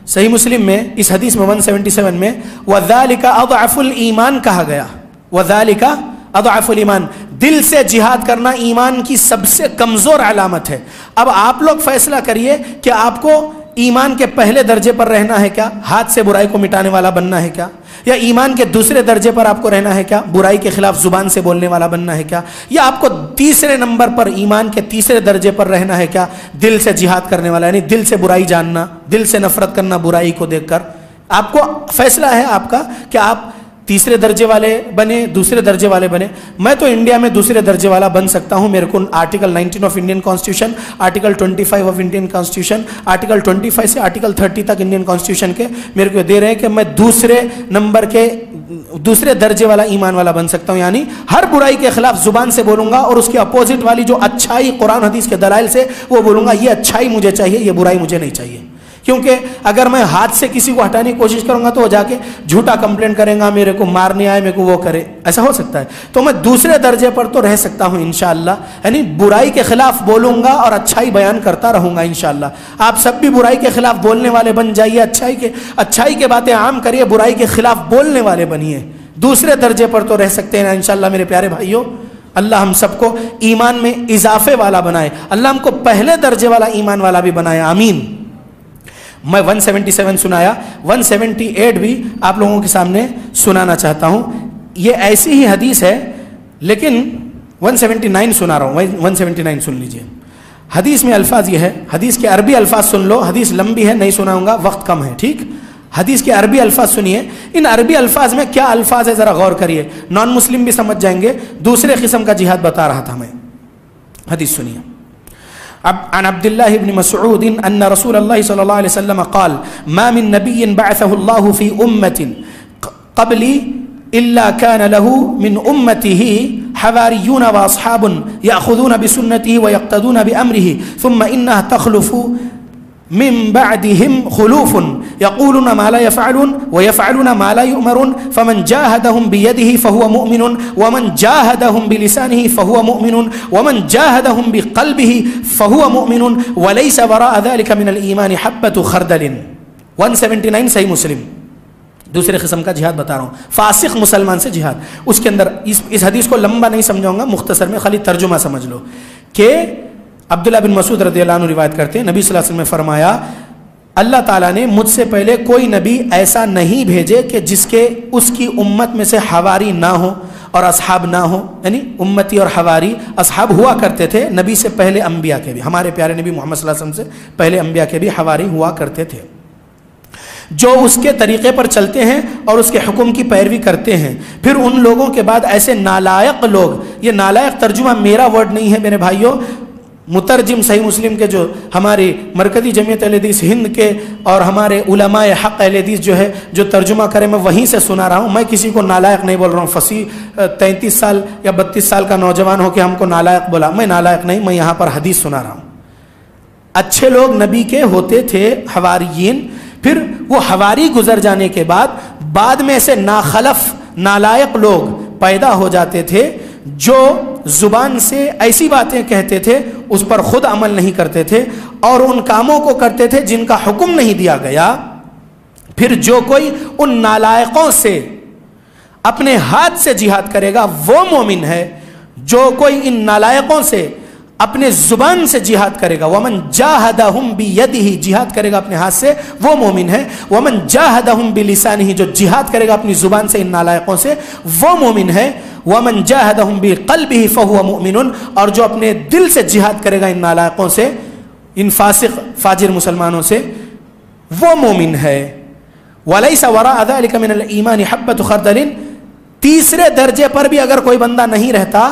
صحیح مسلم میں اس حدیث میں 177 میں وَذَلِكَ أَضْعَفُ الْإِيمَانِ کہا گیا، وَذَلِكَ أَضْعَفُ الْإِيمَانِ، دل سے جہاد کرنا ایمان کی سب سے کمزور علامت ہے۔ اب آپ لوگ فیصلہ کریے کہ آپ کو ایمان کے پہلے درجے پر رہنا ہے کیا، ہاتھ سے برائی کو مٹانے والا بننا ہے کیا، یا ایمان کے دوسرے درجے پر آپ کو رہنا ہے کیا، برائی کے خلاف زبان سے بولنے والا بننا ہے کیا، یا آپ کو تیسرے نمبر پر ایمان کے تیسرے درجے پر رہنا ہے کیا، دل سے جہاد کرنے والا، یعنی دل سے برائی جاننا، دل سے نفرت کرنا برائی کو دیکھ کر۔ آپ کو فیصلہ ہے آپ کا کہ آپ تیسرے درجے والے بنے، دوسرے درجے والے بنے۔ میں تو انڈیا میں دوسرے درجے والا بن سکتا ہوں، میرے کو article 19 of Indian constitution, article 25 of Indian constitution, article 25 سے آرٹیکل 30 تک انڈین کانسٹیٹیوشن کے میرے کو دے رہے ہیں کہ میں دوسرے نمبر کے دوسرے درجے والا ایمان والا بن سکتا ہوں، یعنی ہر برائی کے خلاف زبان سے بولوں گا اور اس کے اپوزٹ والی جو اچھائی قرآن حدیث کے دلائل سے وہ بولوں گا، یہ اچھائی مجھے چاہیے، یہ برائی مجھے نہیں چاہیے۔ کیونکہ اگر میں ہاتھ سے کسی کو ہٹانے کی کوشش کروں گا تو وہ جا کے جھوٹا کمپلین کرے گا، میرے کو مارنے آئے، میرے کو وہ کرے، ایسا ہو سکتا ہے۔ تو میں دوسرے درجے پر تو رہ سکتا ہوں انشاءاللہ، یعنی برائی کے خلاف بولوں گا اور اچھائی بیان کرتا رہوں گا انشاءاللہ۔ آپ سب بھی برائی کے خلاف بولنے والے بن جائیے، اچھائی کے باتیں عام کریے، برائی کے خلاف بولنے والے بنیے، دوسرے درجے پر تو رہ سکتے ہیں انشاءاللہ میرے پیارے بھائیوں۔ اللہ ہم سب کو ایمان میں اضافے والا بنائے، اللہ ہم کو پہلے درجے والا ایمان والا بھی بنائے، آمین۔ میں 177 سنایا، 178 بھی آپ لوگوں کے سامنے سنانا چاہتا ہوں۔ یہ ایسی ہی حدیث ہے لیکن 179 سنا رہا ہوں، 179 سن لیجئے۔ حدیث میں الفاظ یہ ہے، حدیث کے عربی الفاظ سن لو، حدیث لمبی ہے نہیں سناؤں گا، وقت کم ہے، ٹھیک؟ حدیث کے عربی الفاظ سنیے، ان عربی الفاظ میں کیا الفاظ ہے ذرا غور کریے، نان مسلم بھی سمجھ جائیں گے۔ دوسرے قسم کا جہاد بتا رہا تھا میں، حدیث سنیے۔ عن عبد الله بن مسعود أن رسول الله صلى الله عليه وسلم قال ما من نبي بعثه الله في أمة قبلي إلا كان له من أمته حواريون وأصحاب يأخذون بسنته ويقتدون بأمره ثم إنها تخلف من بعدهم خلوف يقولون ما لا يفعلون ويفعلون ما لا يؤمرون فمن جاهدهم بيده فهو مؤمن ومن جاهدهم بلسانه فهو مؤمن ومن جاهدهم بقلبه فهو مؤمن وليس وراء ذلك من الإيمان حبة خردل۔ 179 صحیح مسلم، دوسرے قسم کا جہاد بتا رہا ہوں، فاسق مسلمان سے جہاد۔ اس کے اندر اس حدیث کو لمبا نہیں سمجھاؤں گا، مختصر میں خالی ترجمہ سمجھ لو کہ عبداللہ بن مسعود رضی اللہ عنہ روایت کرتے ہیں نبی صلی اللہ علیہ وسلم نے فرمایا اللہ تعالیٰ نے مجھ سے پہلے کوئی نبی ایسا نہیں بھیجے کہ جس کے اس کی امت میں سے حواری نہ ہو اور اصحاب نہ ہو، یعنی امتی اور حواری اصحاب ہوا کرتے تھے نبی سے پہلے انبیاء کے بھی، ہمارے پیارے نبی محمد صلی اللہ علیہ وسلم سے پہلے انبیاء کے بھی حواری ہوا کرتے تھے جو اس کے طریقے پر چلتے ہیں اور اس کے حکم کی پیروی کرتے ہیں۔ پھر ان لوگوں کے بعد ایسے نالائق لوگ، یہ نالائق ترجمہ میرا ورڈ نہیں ہے میرے بھائیوں، مترجم صحیح مسلم کے جو ہماری مرکزی جمعیت اہل حدیث ہند کے اور ہمارے علماء حق اہل حدیث جو ہے جو ترجمہ کرے میں وہیں سے سنا رہا ہوں، میں کسی کو نالائق نہیں بول رہا ہوں۔ فصیح 33 سال یا 32 سال کا نوجوان ہو کے ہم کو نالائق بولا، میں نالائق نہیں، میں یہاں پر حدیث سنا رہا ہوں۔ اچھے لوگ نبی کے ہوتے تھے حواریین، پھر وہ حواری گزر جانے کے بعد میں سے ناخلف نالائق لوگ پیدا ہو جاتے تھے جو زبان سے ایسی باتیں کہتے تھے اس پر خود عمل نہیں کرتے تھے اور ان کاموں کو کرتے تھے جن کا حکم نہیں دیا گیا۔ پھر جو کوئی ان نالائقوں سے اپنے ہاتھ سے جہاد کرے گا وہ مومن ہے، جو کوئی ان نالائقوں سے اپنے زبان سے جہاد کرے گا، ومن جاہدہم بیدہ، جہاد کرے گا اپنے ہاتھ سے وہ مومن ہے، ومن جاہدہم بلسانہ، جو جہاد کرے گا اپنی زبان سے ان نالائقوں سے وہ مومن ہے، ومن جاہدہم بقلبہ فہو مؤمن، اور جو اپنے دل سے جہاد کرے گا ان نالائقوں سے، ان فاسق فاجر مسلمانوں سے، وہ مومن ہے۔ ولیس وراء ذلک من الایمان حبۃ خردل، تیسرے درجے پر بھی اگر کوئی بندہ نہیں رہتا،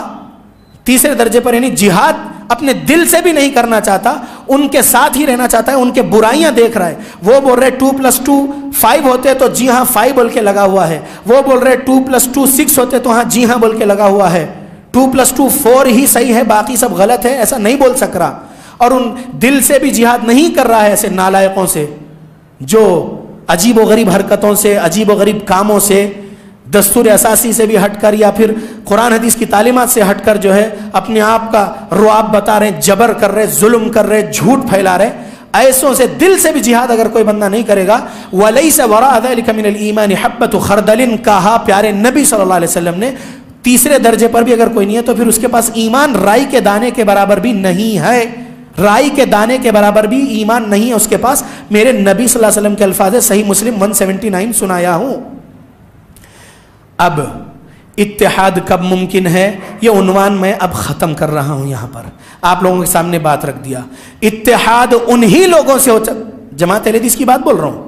تیسرے درجے پر یعنی جہاد اپنے دل سے بھی نہیں کرنا چاہتا، ان کے ساتھ ہی رہنا چاہتا ہے، ان کے برائیاں دیکھ رہا ہے، وہ بول رہے 2+2 5 ہوتے تو جی ہاں 5 بول کے لگا ہوا ہے، وہ بول رہے 2+2 6 ہوتے تو ہاں جی ہاں بول کے لگا ہوا ہے، 2+2 4 ہی صحیح ہے باقی سب غلط ہے، ایسا نہیں بول سک رہا، اور ان دل سے بھی جہاد نہیں کر رہا ہے ایسے نالائقوں سے جو عجیب و غریب حرکتوں سے، عجیب و غریب کاموں سے، دستور اساسی سے بھی ہٹ کر یا پھر قرآن حدیث کی تعلیمات سے ہٹ کر جو ہے اپنے آپ کا رعب بتا رہے، جبر کر رہے، ظلم کر رہے، جھوٹ پھیلا رہے، ایسوں سے دل سے بھی جہاد اگر کوئی بندہ نہیں کرے گا، وَلَيْسَ وَرَاءَ ذَلِكَ مِنَ الْإِيمَانِ حَبَّةُ خَرْدَلٍ، کہا پیارے نبی صلی اللہ علیہ وسلم نے تیسرے درجے پر بھی اگر کوئی نہیں ہے تو پھر اس کے پاس ایمان رائی کے دانے کے برابر بھی نہیں ہے، رائی کے دانے کے برابر بھی ایمان نہیں ہے اس کے پاس۔ میرے نبی صلی اللہ علیہ وسلم کے الفاظ صحیح مسلم 179 سنایا ہوں۔ اب اتحاد کب ممکن ہے یہ عنوان میں اب ختم کر رہا ہوں، یہاں پر آپ لوگوں کے سامنے بات رکھ دیا۔ اتحاد انہی لوگوں سے ہوتا، جماعت اہل حدیث کی بات بول رہا ہوں،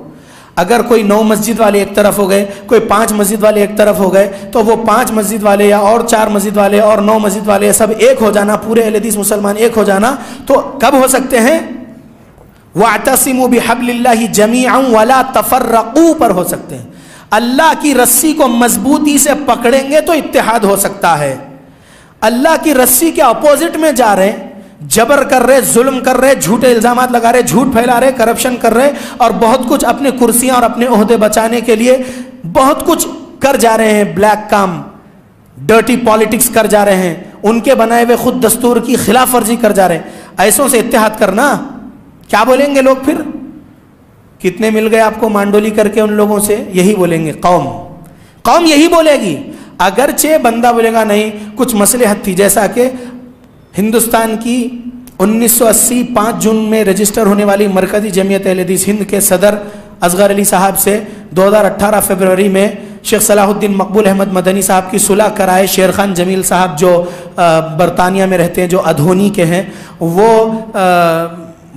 اگر کوئی 9 مسجد والے ایک طرف ہو گئے، کوئی 5 مسجد والے ایک طرف ہو گئے، تو وہ 5 مسجد والے یا اور 4 مسجد والے اور 9 مسجد والے سب ایک ہو جانا، پورے اہل حدیث مسلمان ایک ہو جانا، تو کب ہو سکتے ہیں؟ وَاعْتَصِمُوا بِحَبْلِ اللَّهِ جَمِيعًا وَلَا تَفَرَّقُوا پر ہو سکتے ہیں۔ اللہ کی رسی کو مضبوطی سے پکڑیں گے تو اتحاد ہو سکتا ہے۔ اللہ کی رسی کے اپوزٹ میں جا رہے، جبر کر رہے، ظلم کر رہے، جھوٹے الزامات لگا رہے، جھوٹ پھیلا رہے، کرپشن کر رہے اور بہت کچھ اپنے کرسیاں اور اپنے عہدے بچانے کے لیے بہت کچھ کر جا رہے ہیں، بلیک کام، ڈرٹی پالیٹکس کر جا رہے ہیں، ان کے بنائے ہوئے خود دستور کی خلاف ورزی کر جا رہے ہیں، ایسوں سے اتحاد کرنا، کیا بولیں گے لوگ پھر؟ کتنے مل گئے آپ کو مانڈولی کر کے ان لوگوں سے؟ یہی بولیں گے، قوم یہی بولے گی۔ اگرچہ بندہ بولے گا نہیں کچھ مصلحت تھی، جیسا کہ ہندوستان کی 1980 5 جون میں رجسٹر ہونے والی مرکزی جمعیت اہل حدیث ہند کے صدر اصغر علی صاحب سے 2018 فروری میں شیخ صلاح الدین مقبول احمد مدنی صاحب کی صلح کرائے، شیر خان جمیل صاحب جو برطانیہ میں رہتے ہیں، جو ادھونی کے ہیں، وہ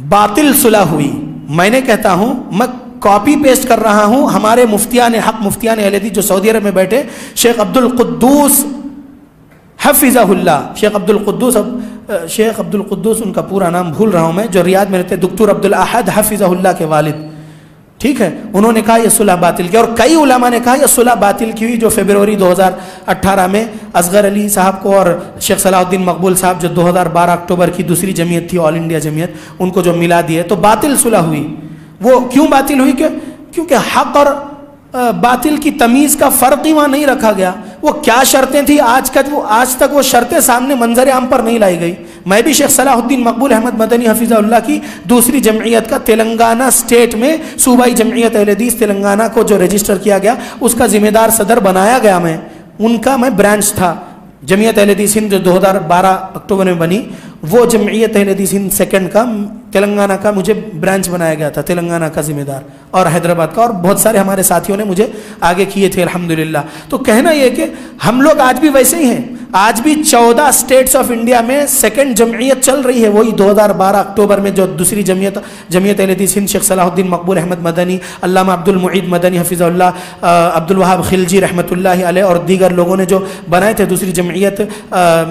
باطل صلح ہوئی۔ میں نے کہتا ہوں، میں کاپی پیسٹ کر رہا ہوں، ہمارے مفتیان حق، مفتیان اہل حدیث جو سعودی عرب میں بیٹھے، شیخ عبد القدوس حفظہ اللہ، شیخ عبد القدوس ان کا پورا نام بھول رہا ہوں میں، جو ریاض میں رہتے، دکتور عبد الاحد حفظہ اللہ کے والد، ٹھیک ہے، انہوں نے کہا یہ صلح باطل کی، اور کئی علماء نے کہا یہ صلح باطل کی ہوئی جو فروری 2018 میں اصغر علی صاحب کو اور شیخ صلاح الدین مقبول صاحب جو 2012 اکتوبر کی دوسری جمعیت تھی، آل انڈیا جمعیت، ان کو جو ملا دیے، تو باطل صلح ہوئی۔ وہ کیوں باطل ہوئی؟ کیونکہ حق اور باطل کی تمیز کا فرق ہی وہاں نہیں رکھا گیا۔ وہ کیا شرطیں تھیں آج تک وہ شرطیں سامنے منظر عام پر نہیں لائی گئی۔ میں بھی شیخ صلاح الدین مقبول احمد مدنی حفظہ اللہ کی دوسری جمعیت کا تلنگانہ اسٹیٹ میں صوبائی جمعیت اہل حدیث تلنگانہ کو جو رجسٹر کیا گیا اس کا ذمہ دار صدر بنایا گیا، میں ان کا میں برانچ تھا۔ جمعیت اہل حدیث ہند جو 2012 اکتوبر میں بنی، وہ جمعیت اہل حدیث ہند سیکنڈ کا تلنگانہ کا مجھے برانچ بنایا گیا تھا، تلنگانہ کا ذمہ دار، اور حیدرآباد کا، اور بہت سارے ہمارے ساتھیوں نے مجھے آگے کیے تھے الحمدللہ۔ تو کہنا یہ کہ ہم لوگ آج بھی ویسے ہی ہیں، آج بھی 14 اسٹیٹس آف انڈیا میں سیکنڈ جمعیت چل رہی ہے، وہی 2012 اکتوبر میں جو دوسری جمعیت اہل حدیث ہند شیخ صلاح الدین مقبول احمد مدنی، علامہ عبد المعید مدنی حفظہ اللہ، عبد الوہاب خلجی رحمۃ اللہ علیہ اور دیگر لوگوں نے جو بنائے تھے دوسری جمعیت،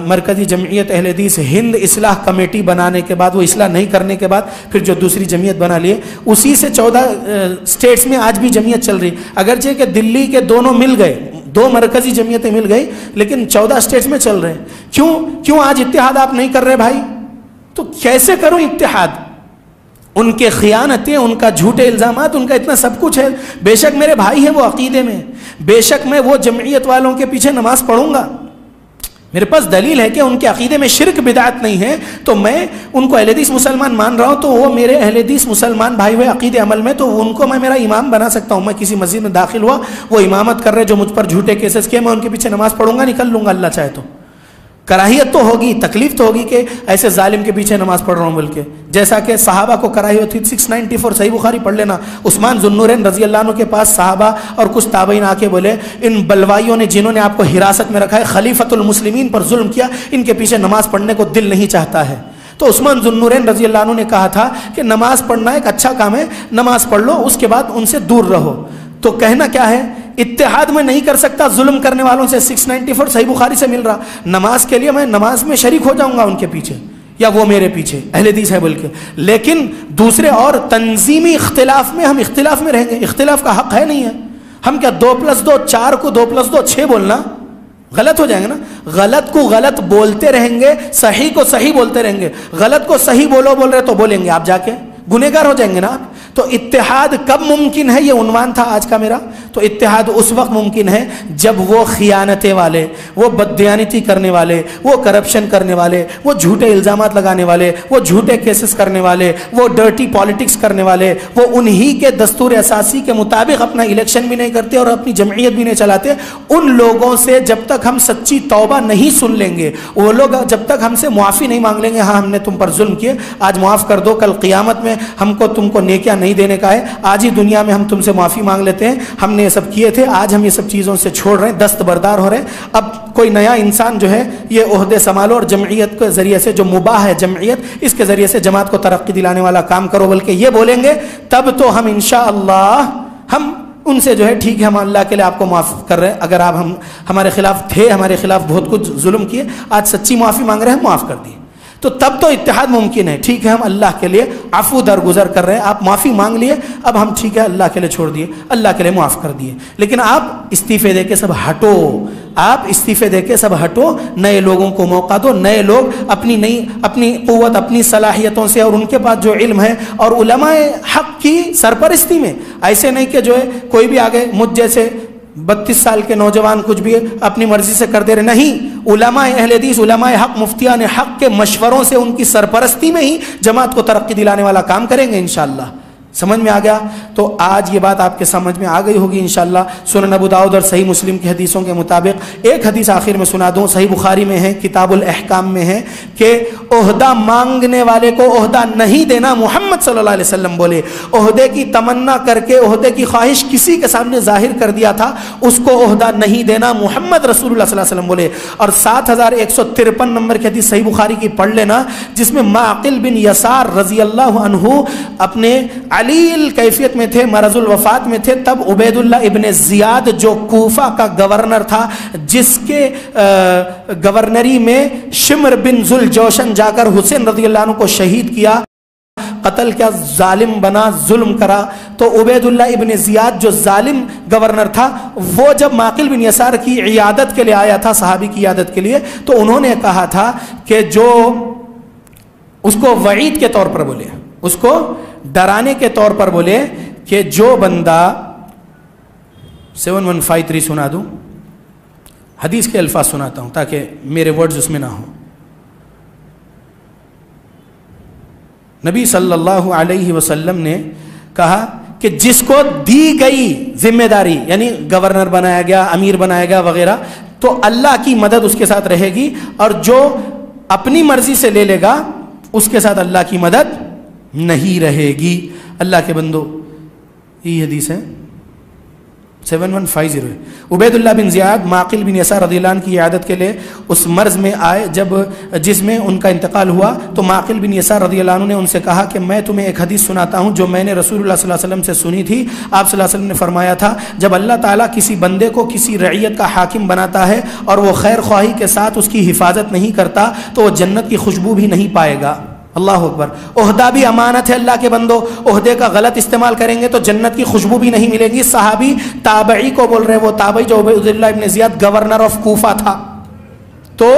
مرکزی جمعیت اہل حدیث ہند اصلاح کمیٹی بنانے کے بعد، وہ اصلاح نہیں کرنے کے بعد پھر جو دوسری جمعیت بنا لیے، اسی سے 14 اسٹیٹس میں آج بھی جمعیت چل رہی، اگرچہ کہ دلی کے دونوں مل گئے، 2 مرکزی جمعیتیں مل گئی، لیکن 14 اسٹیٹس میں چل رہے ہیں۔ کیوں آج اتحاد آپ نہیں کر رہے بھائی؟ تو کیسے کروں اتحاد؟ ان کے خیانتیں، ان کا جھوٹے الزامات، ان کا اتنا سب کچھ ہے۔ بے شک میرے بھائی ہیں وہ عقیدے میں، بے شک میں وہ جمعیت والوں کے پیچھے نماز پڑھوں گا، میرے پاس دلیل ہے کہ ان کے عقیدے میں شرک بدعت نہیں ہے، تو میں ان کو اہل حدیث مسلمان مان رہا ہوں، تو وہ میرے اہل حدیث مسلمان بھائی ہوئے عقیدے عمل میں، تو ان کو میں میرا امام بنا سکتا ہوں۔ میں کسی مسجد میں داخل ہوا، وہ امامت کر رہے جو مجھ پر جھوٹے کیسز کیے، میں ان کے پیچھے نماز پڑھوں گا، نکل لوں گا اللہ چاہے تو۔ کراہیت تو ہوگی، تکلیف تو ہوگی کہ ایسے ظالم کے پیچھے نماز پڑھ رہا ہوں بلکہ، جیسا کہ صحابہ کو کراہیت تھی۔ 694 صحیح بخاری پڑھ لینا، عثمان ذو النورین رضی اللہ عنہ کے پاس صحابہ اور کچھ تابعین آ کے بولے، ان بلوائیوں نے جنہوں نے آپ کو حراست میں رکھا ہے، خلیفۃ المسلمین پر ظلم کیا، ان کے پیچھے نماز پڑھنے کو دل نہیں چاہتا ہے۔ تو عثمان ذو النورین رضی اللہ عنہ نے کہا تھا کہ نماز پڑھنا ایک اچھا کام ہے، نماز پڑھ لو، اس کے بعد ان سے دور رہو۔ تو کہنا کیا ہے؟ اتحاد میں نہیں کر سکتا ظلم کرنے والوں سے، 694 صحیح بخاری سے مل رہا، نماز کے لیے میں نماز میں شریک ہو جاؤں گا ان کے پیچھے، یا وہ میرے پیچھے، اہل حدیث ہے بول کے، لیکن دوسرے اور تنظیمی اختلاف میں ہم اختلاف میں رہیں گے، اختلاف کا حق ہے نہیں ہے۔ ہم کیا 2+2 4 کو 2+2 6 بولنا غلط ہو جائیں گے نا؟ غلط کو غلط بولتے رہیں گے، صحیح کو صحیح بولتے رہیں گے، غلط کو صحیح بول رہے تو بولیں گے آپ جا کے، گنہگار ہو جائیں گے نا آپ۔ تو اتحاد کب ممکن ہے؟ یہ عنوان تھا آج کا میرا۔ تو اتحاد اس وقت ممکن ہے جب وہ خیانتیں والے، وہ بددیانتی کرنے والے، وہ کرپشن کرنے والے، وہ جھوٹے الزامات لگانے والے، وہ جھوٹے کیسز کرنے والے، وہ ڈرٹی پالیٹکس کرنے والے، وہ انہی کے دستور اساسی کے مطابق اپنا الیکشن بھی نہیں کرتے اور اپنی جمعیت بھی نہیں چلاتے، ان لوگوں سے جب تک ہم سچی توبہ نہیں سن لیں گے، وہ لوگ جب تک ہم سے معافی نہیں مانگ لیں گے، ہاں ہم نے تم پر ظلم کیے، آج معاف کر دو، کل قیامت میں ہم کو تم کو نیکیاں نہیں دینے کا ہے، آج ہی دنیا میں ہم تم سے معافی مانگ لیتے ہیں، ہم نے یہ سب کیے تھے، آج ہم یہ سب چیزوں سے چھوڑ رہے ہیں، دستبردار ہو رہے ہیں، اب کوئی نیا انسان جو ہے یہ عہدے سنبھالو اور جمعیت کے ذریعے سے، جو مباح ہے جمعیت، اس کے ذریعے سے جماعت کو ترقی دلانے والا کام کرو، بلکہ یہ بولیں گے، تب تو ہم انشاءاللہ ہم ان سے جو ہے ٹھیک ہے، ہم اللہ کے لیے آپ کو معاف کر رہے ہیں، اگر آپ ہمارے خلاف تھے، ہمارے خلاف بہت کچھ ظلم کیے، آج سچی معافی مانگ رہے ہیں، معاف کر دیے، تو تب تو اتحاد ممکن ہے۔ ٹھیک ہے، ہم اللہ کے لیے عفو درگزر کر رہے ہیں، آپ معافی مانگ لیے، اب ہم ٹھیک ہے اللہ کے لیے چھوڑ دیے، اللہ کے لیے معاف کر دیے، لیکن آپ استعفے دے کے سب ہٹو، آپ استعفے دے کے سب ہٹو، نئے لوگوں کو موقع دو، نئے لوگ اپنی قوت، اپنی صلاحیتوں سے اور ان کے پاس جو علم ہے اور علماء حق کی سرپرستی میں، ایسے نہیں کہ جو ہے کوئی بھی آگے مجھ جیسے 32 سال کے نوجوان کچھ بھی اپنی مرضی سے کر دے رہے، نہیں، علماء اہل حدیث، علماء حق، مفتیان حق کے مشوروں سے، ان کی سرپرستی میں ہی جماعت کو ترقی دلانے والا کام کریں گے انشاءاللہ۔ سمجھ میں آ گیا؟ تو آج یہ بات آپ کے سمجھ میں آ گئی ہوگی انشاءاللہ۔ سنن ابو داؤد اور صحیح مسلم کی حدیثوں کے مطابق ایک حدیث آخر میں سنا دوں، صحیح بخاری میں ہے، کتاب الاحکام میں ہے کہ عہدہ مانگنے والے کو عہدہ نہیں دینا، محمد صلی اللہ علیہ وسلم بولے، عہدے کی تمنا کر کے عہدے کی خواہش کسی کے سامنے ظاہر کر دیا تھا، اس کو عہدہ نہیں دینا، محمد رسول اللہ صلی اللہ علیہ وسلم بولے۔ اور 7153 نمبر کی حدیث صحیح بخاری کی پڑھ لینا، جس میں معقل بن یسار رضی اللہ عنہ اپنے علیل کیفیت میں تھے، مرض الوفات میں تھے، تب عبید اللہ ابن زیاد جو کوفہ کا گورنر تھا، جس کے گورنری میں شمر بن ذوالجوشن جا کر حسین رضی اللہ عنہ کو شہید کیا، قتل کیا، ظالم بنا، ظلم کرا، تو عبید اللہ ابن زیاد جو ظالم گورنر تھا، وہ جب معقل بن یسار کی عیادت کے لیے آیا تھا، صحابی کی عیادت کے لیے، تو انہوں نے کہا تھا کہ جو اس کو وعید کے طور پر بولے، اس کو ڈرانے کے طور پر بولے کہ جو بندہ 7153 سنا دوں، حدیث کے الفاظ سناتا ہوں تاکہ میرے ورڈز اس میں نہ ہوں۔ نبی صلی اللہ علیہ وسلم نے کہا کہ جس کو دی گئی ذمہ داری، یعنی گورنر بنایا گیا، امیر بنایا گیا وغیرہ، تو اللہ کی مدد اس کے ساتھ رہے گی، اور جو اپنی مرضی سے لے لے گا اس کے ساتھ اللہ کی مدد نہیں رہے گی۔ اللہ کے بندو، یہ حدیث ہے 7150 ہے۔ عبید اللہ بن زیاد معقل بن یسار رضی اللہ عنہ کی عیادت کے لیے اس مرض میں آئے جس میں ان کا انتقال ہوا، تو معقل بن یسار رضی اللہ عنہ نے ان سے کہا کہ میں تمہیں ایک حدیث سناتا ہوں جو میں نے رسول اللہ صلی اللہ علیہ وسلم سے سنی تھی۔ آپ صلی اللہ علیہ وسلم نے فرمایا تھا جب اللہ تعالیٰ کسی بندے کو کسی رعیت کا حاکم بناتا ہے اور وہ خیر خواہی کے ساتھ اس کی حفاظت نہیں کرتا تو وہ جنت کی خوشبو بھی نہیں پائے گا۔ اللہ اکبر۔ عہدہ بھی امانت ہے اللہ کے بندو، عہدے کا غلط استعمال کریں گے تو جنت کی خوشبو بھی نہیں ملے گی۔ صحابی تابعی کو بول رہے، وہ تابعی جو عبید اللہ ابن زیاد گورنر آف کوفہ تھا۔ تو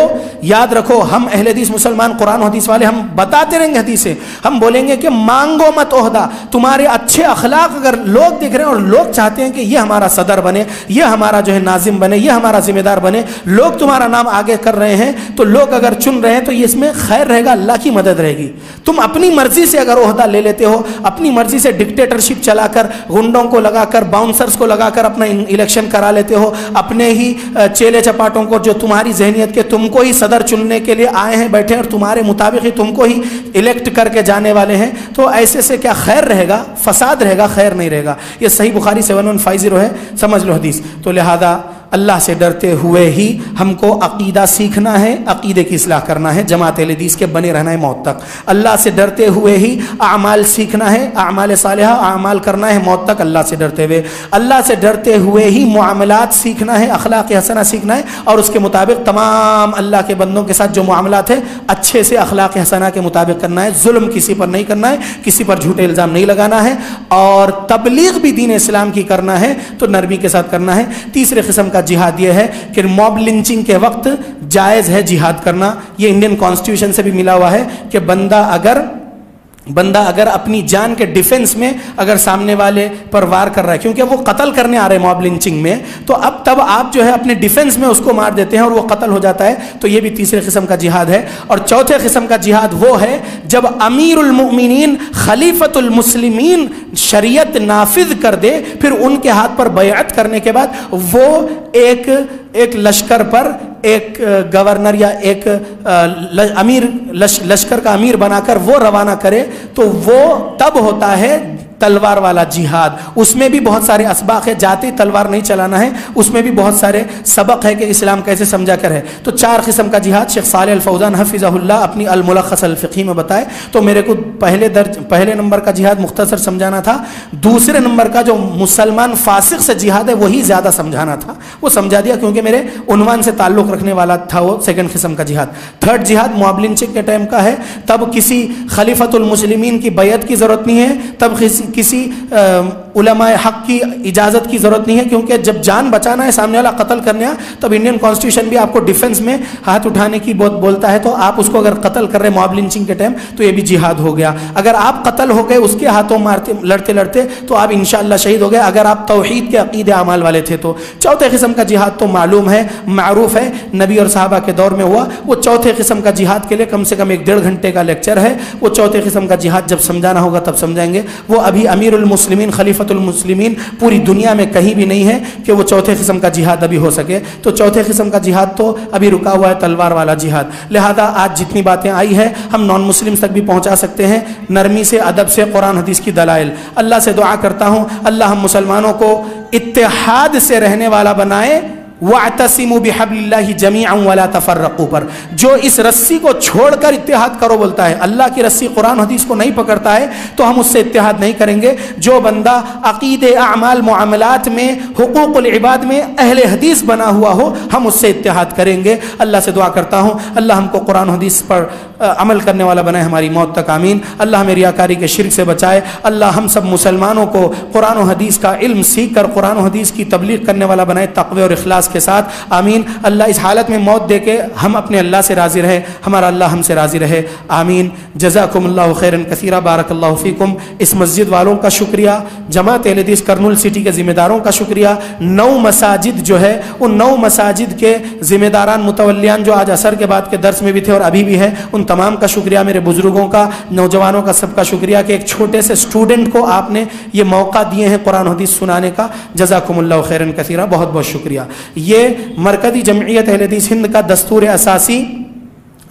یاد رکھو، ہم اہل حدیث مسلمان قرآن و حدیث والے ہم بتاتے رہیں گے حدیثیں، ہم بولیں گے کہ مانگو مت عہدہ، تمہارے اچھے اخلاق اگر لوگ دیکھ رہے ہیں اور لوگ چاہتے ہیں کہ یہ ہمارا صدر بنے، یہ ہمارا جو ہے ناظم بنے، یہ ہمارا ذمہ دار بنے، لوگ تمہارا نام آگے کر رہے ہیں تو لوگ اگر چن رہے ہیں تو یہ اس میں خیر رہے گا، اللہ کی مدد رہے گی۔ تم اپنی مرضی سے اگر عہدہ لے لیتے ہو، اپنی مرضی سے ڈکٹیٹرشپ چلا کر، گنڈوں کو لگا کر، باؤنسرز کو لگا کر اپنا الیکشن کرا لیتے ہو، اپنے ہی چیلے چپاٹوں کو جو تمہاری ذہنیت کے تم کو ہی صدر چننے کے لیے آئے ہیں بیٹھے اور تمہارے مطابق ہی تم کو ہی الیکٹ کر کے جانے والے ہیں، تو ایسے سے کیا خیر رہے گا؟ فساد رہے گا، خیر نہیں رہے گا۔ یہ صحیح بخاری 7150 ہے، سمجھ لو حدیث۔ تو لہذا اللہ سے ڈرتے ہوئے ہی ہم کو عقیدہ سیکھنا ہے، عقیدے کی اصلاح کرنا ہے، جماعت اہل حدیث کے بنے رہنا ہے موت تک۔ اللہ سے ڈرتے ہوئے ہی اعمال سیکھنا ہے، اعمال صالحہ اعمال کرنا ہے موت تک اللہ سے ڈرتے ہوئے۔ اللہ سے ڈرتے ہوئے ہی معاملات سیکھنا ہے، اخلاق حسنہ سیکھنا ہے، اور اس کے مطابق تمام اللہ کے بندوں کے ساتھ جو معاملات ہیں اچھے سے اخلاق حسنہ کے مطابق کرنا ہے، ظلم کسی پر نہیں کرنا ہے، کسی پر جھوٹے الزام نہیں لگانا ہے، اور تبلیغ بھی دین اسلام کی کرنا ہے تو نرمی کے ساتھ کرنا ہے۔ تیسرے قسم کا جہاد یہ ہے کہ موب لنچنگ کے وقت جائز ہے جہاد کرنا۔ یہ انڈین کانسٹیٹیوشن سے بھی ملا ہوا ہے کہ بندہ اگر اپنی جان کے ڈیفنس میں اگر سامنے والے پر وار کر رہا ہے، کیونکہ وہ قتل کرنے آ رہے ہیں موب لنچنگ میں، تو تب آپ جو ہے اپنے ڈیفنس میں اس کو مار دیتے ہیں اور وہ قتل ہو جاتا ہے، تو یہ بھی تیسرے قسم کا جہاد ہے۔ اور چوتھے قسم کا جہاد وہ ہے جب امیر المؤمنین خلیفۃ المسلمین شریعت نافذ کر دے، پھر ان کے ہاتھ پر بیعت کرنے کے بعد وہ ایک لشکر پر ایک گورنر یا ایک امیر لشکر کا امیر بنا کر وہ روانہ کرے، تو وہ تب ہوتا ہے تلوار والا جہاد۔ اس میں بھی بہت سارے اسباق ہے، جاتے تلوار نہیں چلانا ہے، اس میں بھی بہت سارے سبق ہے کہ اسلام کیسے سمجھا کر ہے۔ تو 4 قسم کا جہاد شیخ صالح الفوزان حفظہ اللہ اپنی الملخص الفقہی میں بتائے۔ تو میرے کو پہلے نمبر کا جہاد مختصر سمجھانا تھا، دوسرے نمبر کا جو مسلمان فاسق سے جہاد ہے وہی زیادہ سمجھانا تھا، وہ سمجھا دیا کیونکہ میرے عنوان سے تعلق رکھنے والا تھا وہ سیکنڈ قسم کا جہاد۔ تھرڈ جہاد موب لنچنگ کے ٹائم کا ہے، تب کسی خلیفۃ المسلمین کی بیعت کی ضرورت نہیں ہے، تب کسی علماء حق کی اجازت کی ضرورت نہیں ہے، کیونکہ جب جان بچانا ہے، سامنے والا قتل کرنے ہے، تب انڈین کانسٹیٹیوشن بھی آپ کو ڈیفنس میں ہاتھ اٹھانے کی بولتا ہے، تو آپ اس کو اگر قتل کر رہے موب لنچنگ کے ٹائم تو یہ بھی جہاد ہو گیا۔ اگر آپ قتل ہو گئے اس کے ہاتھوں لڑتے تو آپ انشاءاللہ شہید ہو گئے، اگر آپ توحید کے عقیدے اعمال والے تھے تو۔ چوتھے قسم کا جہاد تو معلوم ہے، معروف ہے، نبی اور صحابہ کے دور میں ہوا۔ وہ چوتھے قسم کا جہاد کے لیے کم سے کم 1.5 گھنٹے کا لیکچر ہے، وہ چوتھے قسم کا جہاد جب سمجھانا ہوگا تب سمجھائیں گے۔ وہ ابھی امیر المسلمین خلیفۃ المسلمین پوری دنیا میں کہیں بھی نہیں ہے کہ وہ چوتھے قسم کا جہاد ابھی ہو سکے، تو چوتھے قسم کا جہاد تو ابھی رکا ہوا ہے، تلوار والا جہاد۔ لہذا آج جتنی باتیں آئی ہے ہم نان مسلم تک بھی پہنچا سکتے ہیں، نرمی سے، ادب سے، قرآن حدیث کی دلائل۔ اللہ سے دعا کرتا ہوں اللہ ہم مسلمانوں کو اتحاد سے رہنے والا بنائے، وَاعْتَصِمُوا بِحَبْلِ اللَّهِ جَمِيعًا وَلَا تَفَرَّقُوا پر۔ جو اس رسی کو چھوڑ کر اتحاد کرو بولتا ہے، اللہ کی رسی قرآن حدیث کو نہیں پکڑتا ہے تو ہم اس سے اتحاد نہیں کریں گے۔ جو بندہ عقیدے، اعمال، معاملات میں، حقوق العباد میں اہل حدیث بنا ہوا ہو ہم اس سے اتحاد کریں گے۔ اللہ سے دعا کرتا ہوں اللہ ہم کو قرآن حدیث پر عمل کرنے والا بنائے ہماری موت تک، آمین۔ اللہ ہمیں ریاکاری کے شرک سے بچائے، اللہ ہم سب مسلمانوں کو قرآن و حدیث کا علم سیکھ کر قرآن و حدیث کی تبلیغ کرنے والا بنائے، تقوی اور اخلاص کے ساتھ، آمین۔ اللہ اس حالت میں موت دے کے ہم اپنے اللہ سے راضی رہے، ہمارا اللہ ہم سے راضی رہے، آمین۔ جزاکم اللہ خیرا کثیرا، بارک اللہ فیکم۔ اس مسجد والوں کا شکریہ، جماعت اہل حدیث کرنول سٹی کے ذمہ داروں کا شکریہ، 9 مساجد جو ہے ان 9 مساجد کے ذمہ داران متولیان جو آج عصر کے بعد کے درس میں بھی تھے اور ابھی بھی ہے، ان تمام کا شکریہ، میرے بزرگوں کا، نوجوانوں کا، سب کا شکریہ کہ ایک چھوٹے سے اسٹوڈنٹ کو آپ نے یہ موقع دیے ہیں قرآن حدیث سنانے کا، جزاکم اللہ خیرا کثیرا، بہت بہت شکریہ۔ یہ مرکزی جمعیت اہل حدیث ہند کا دستور اساسی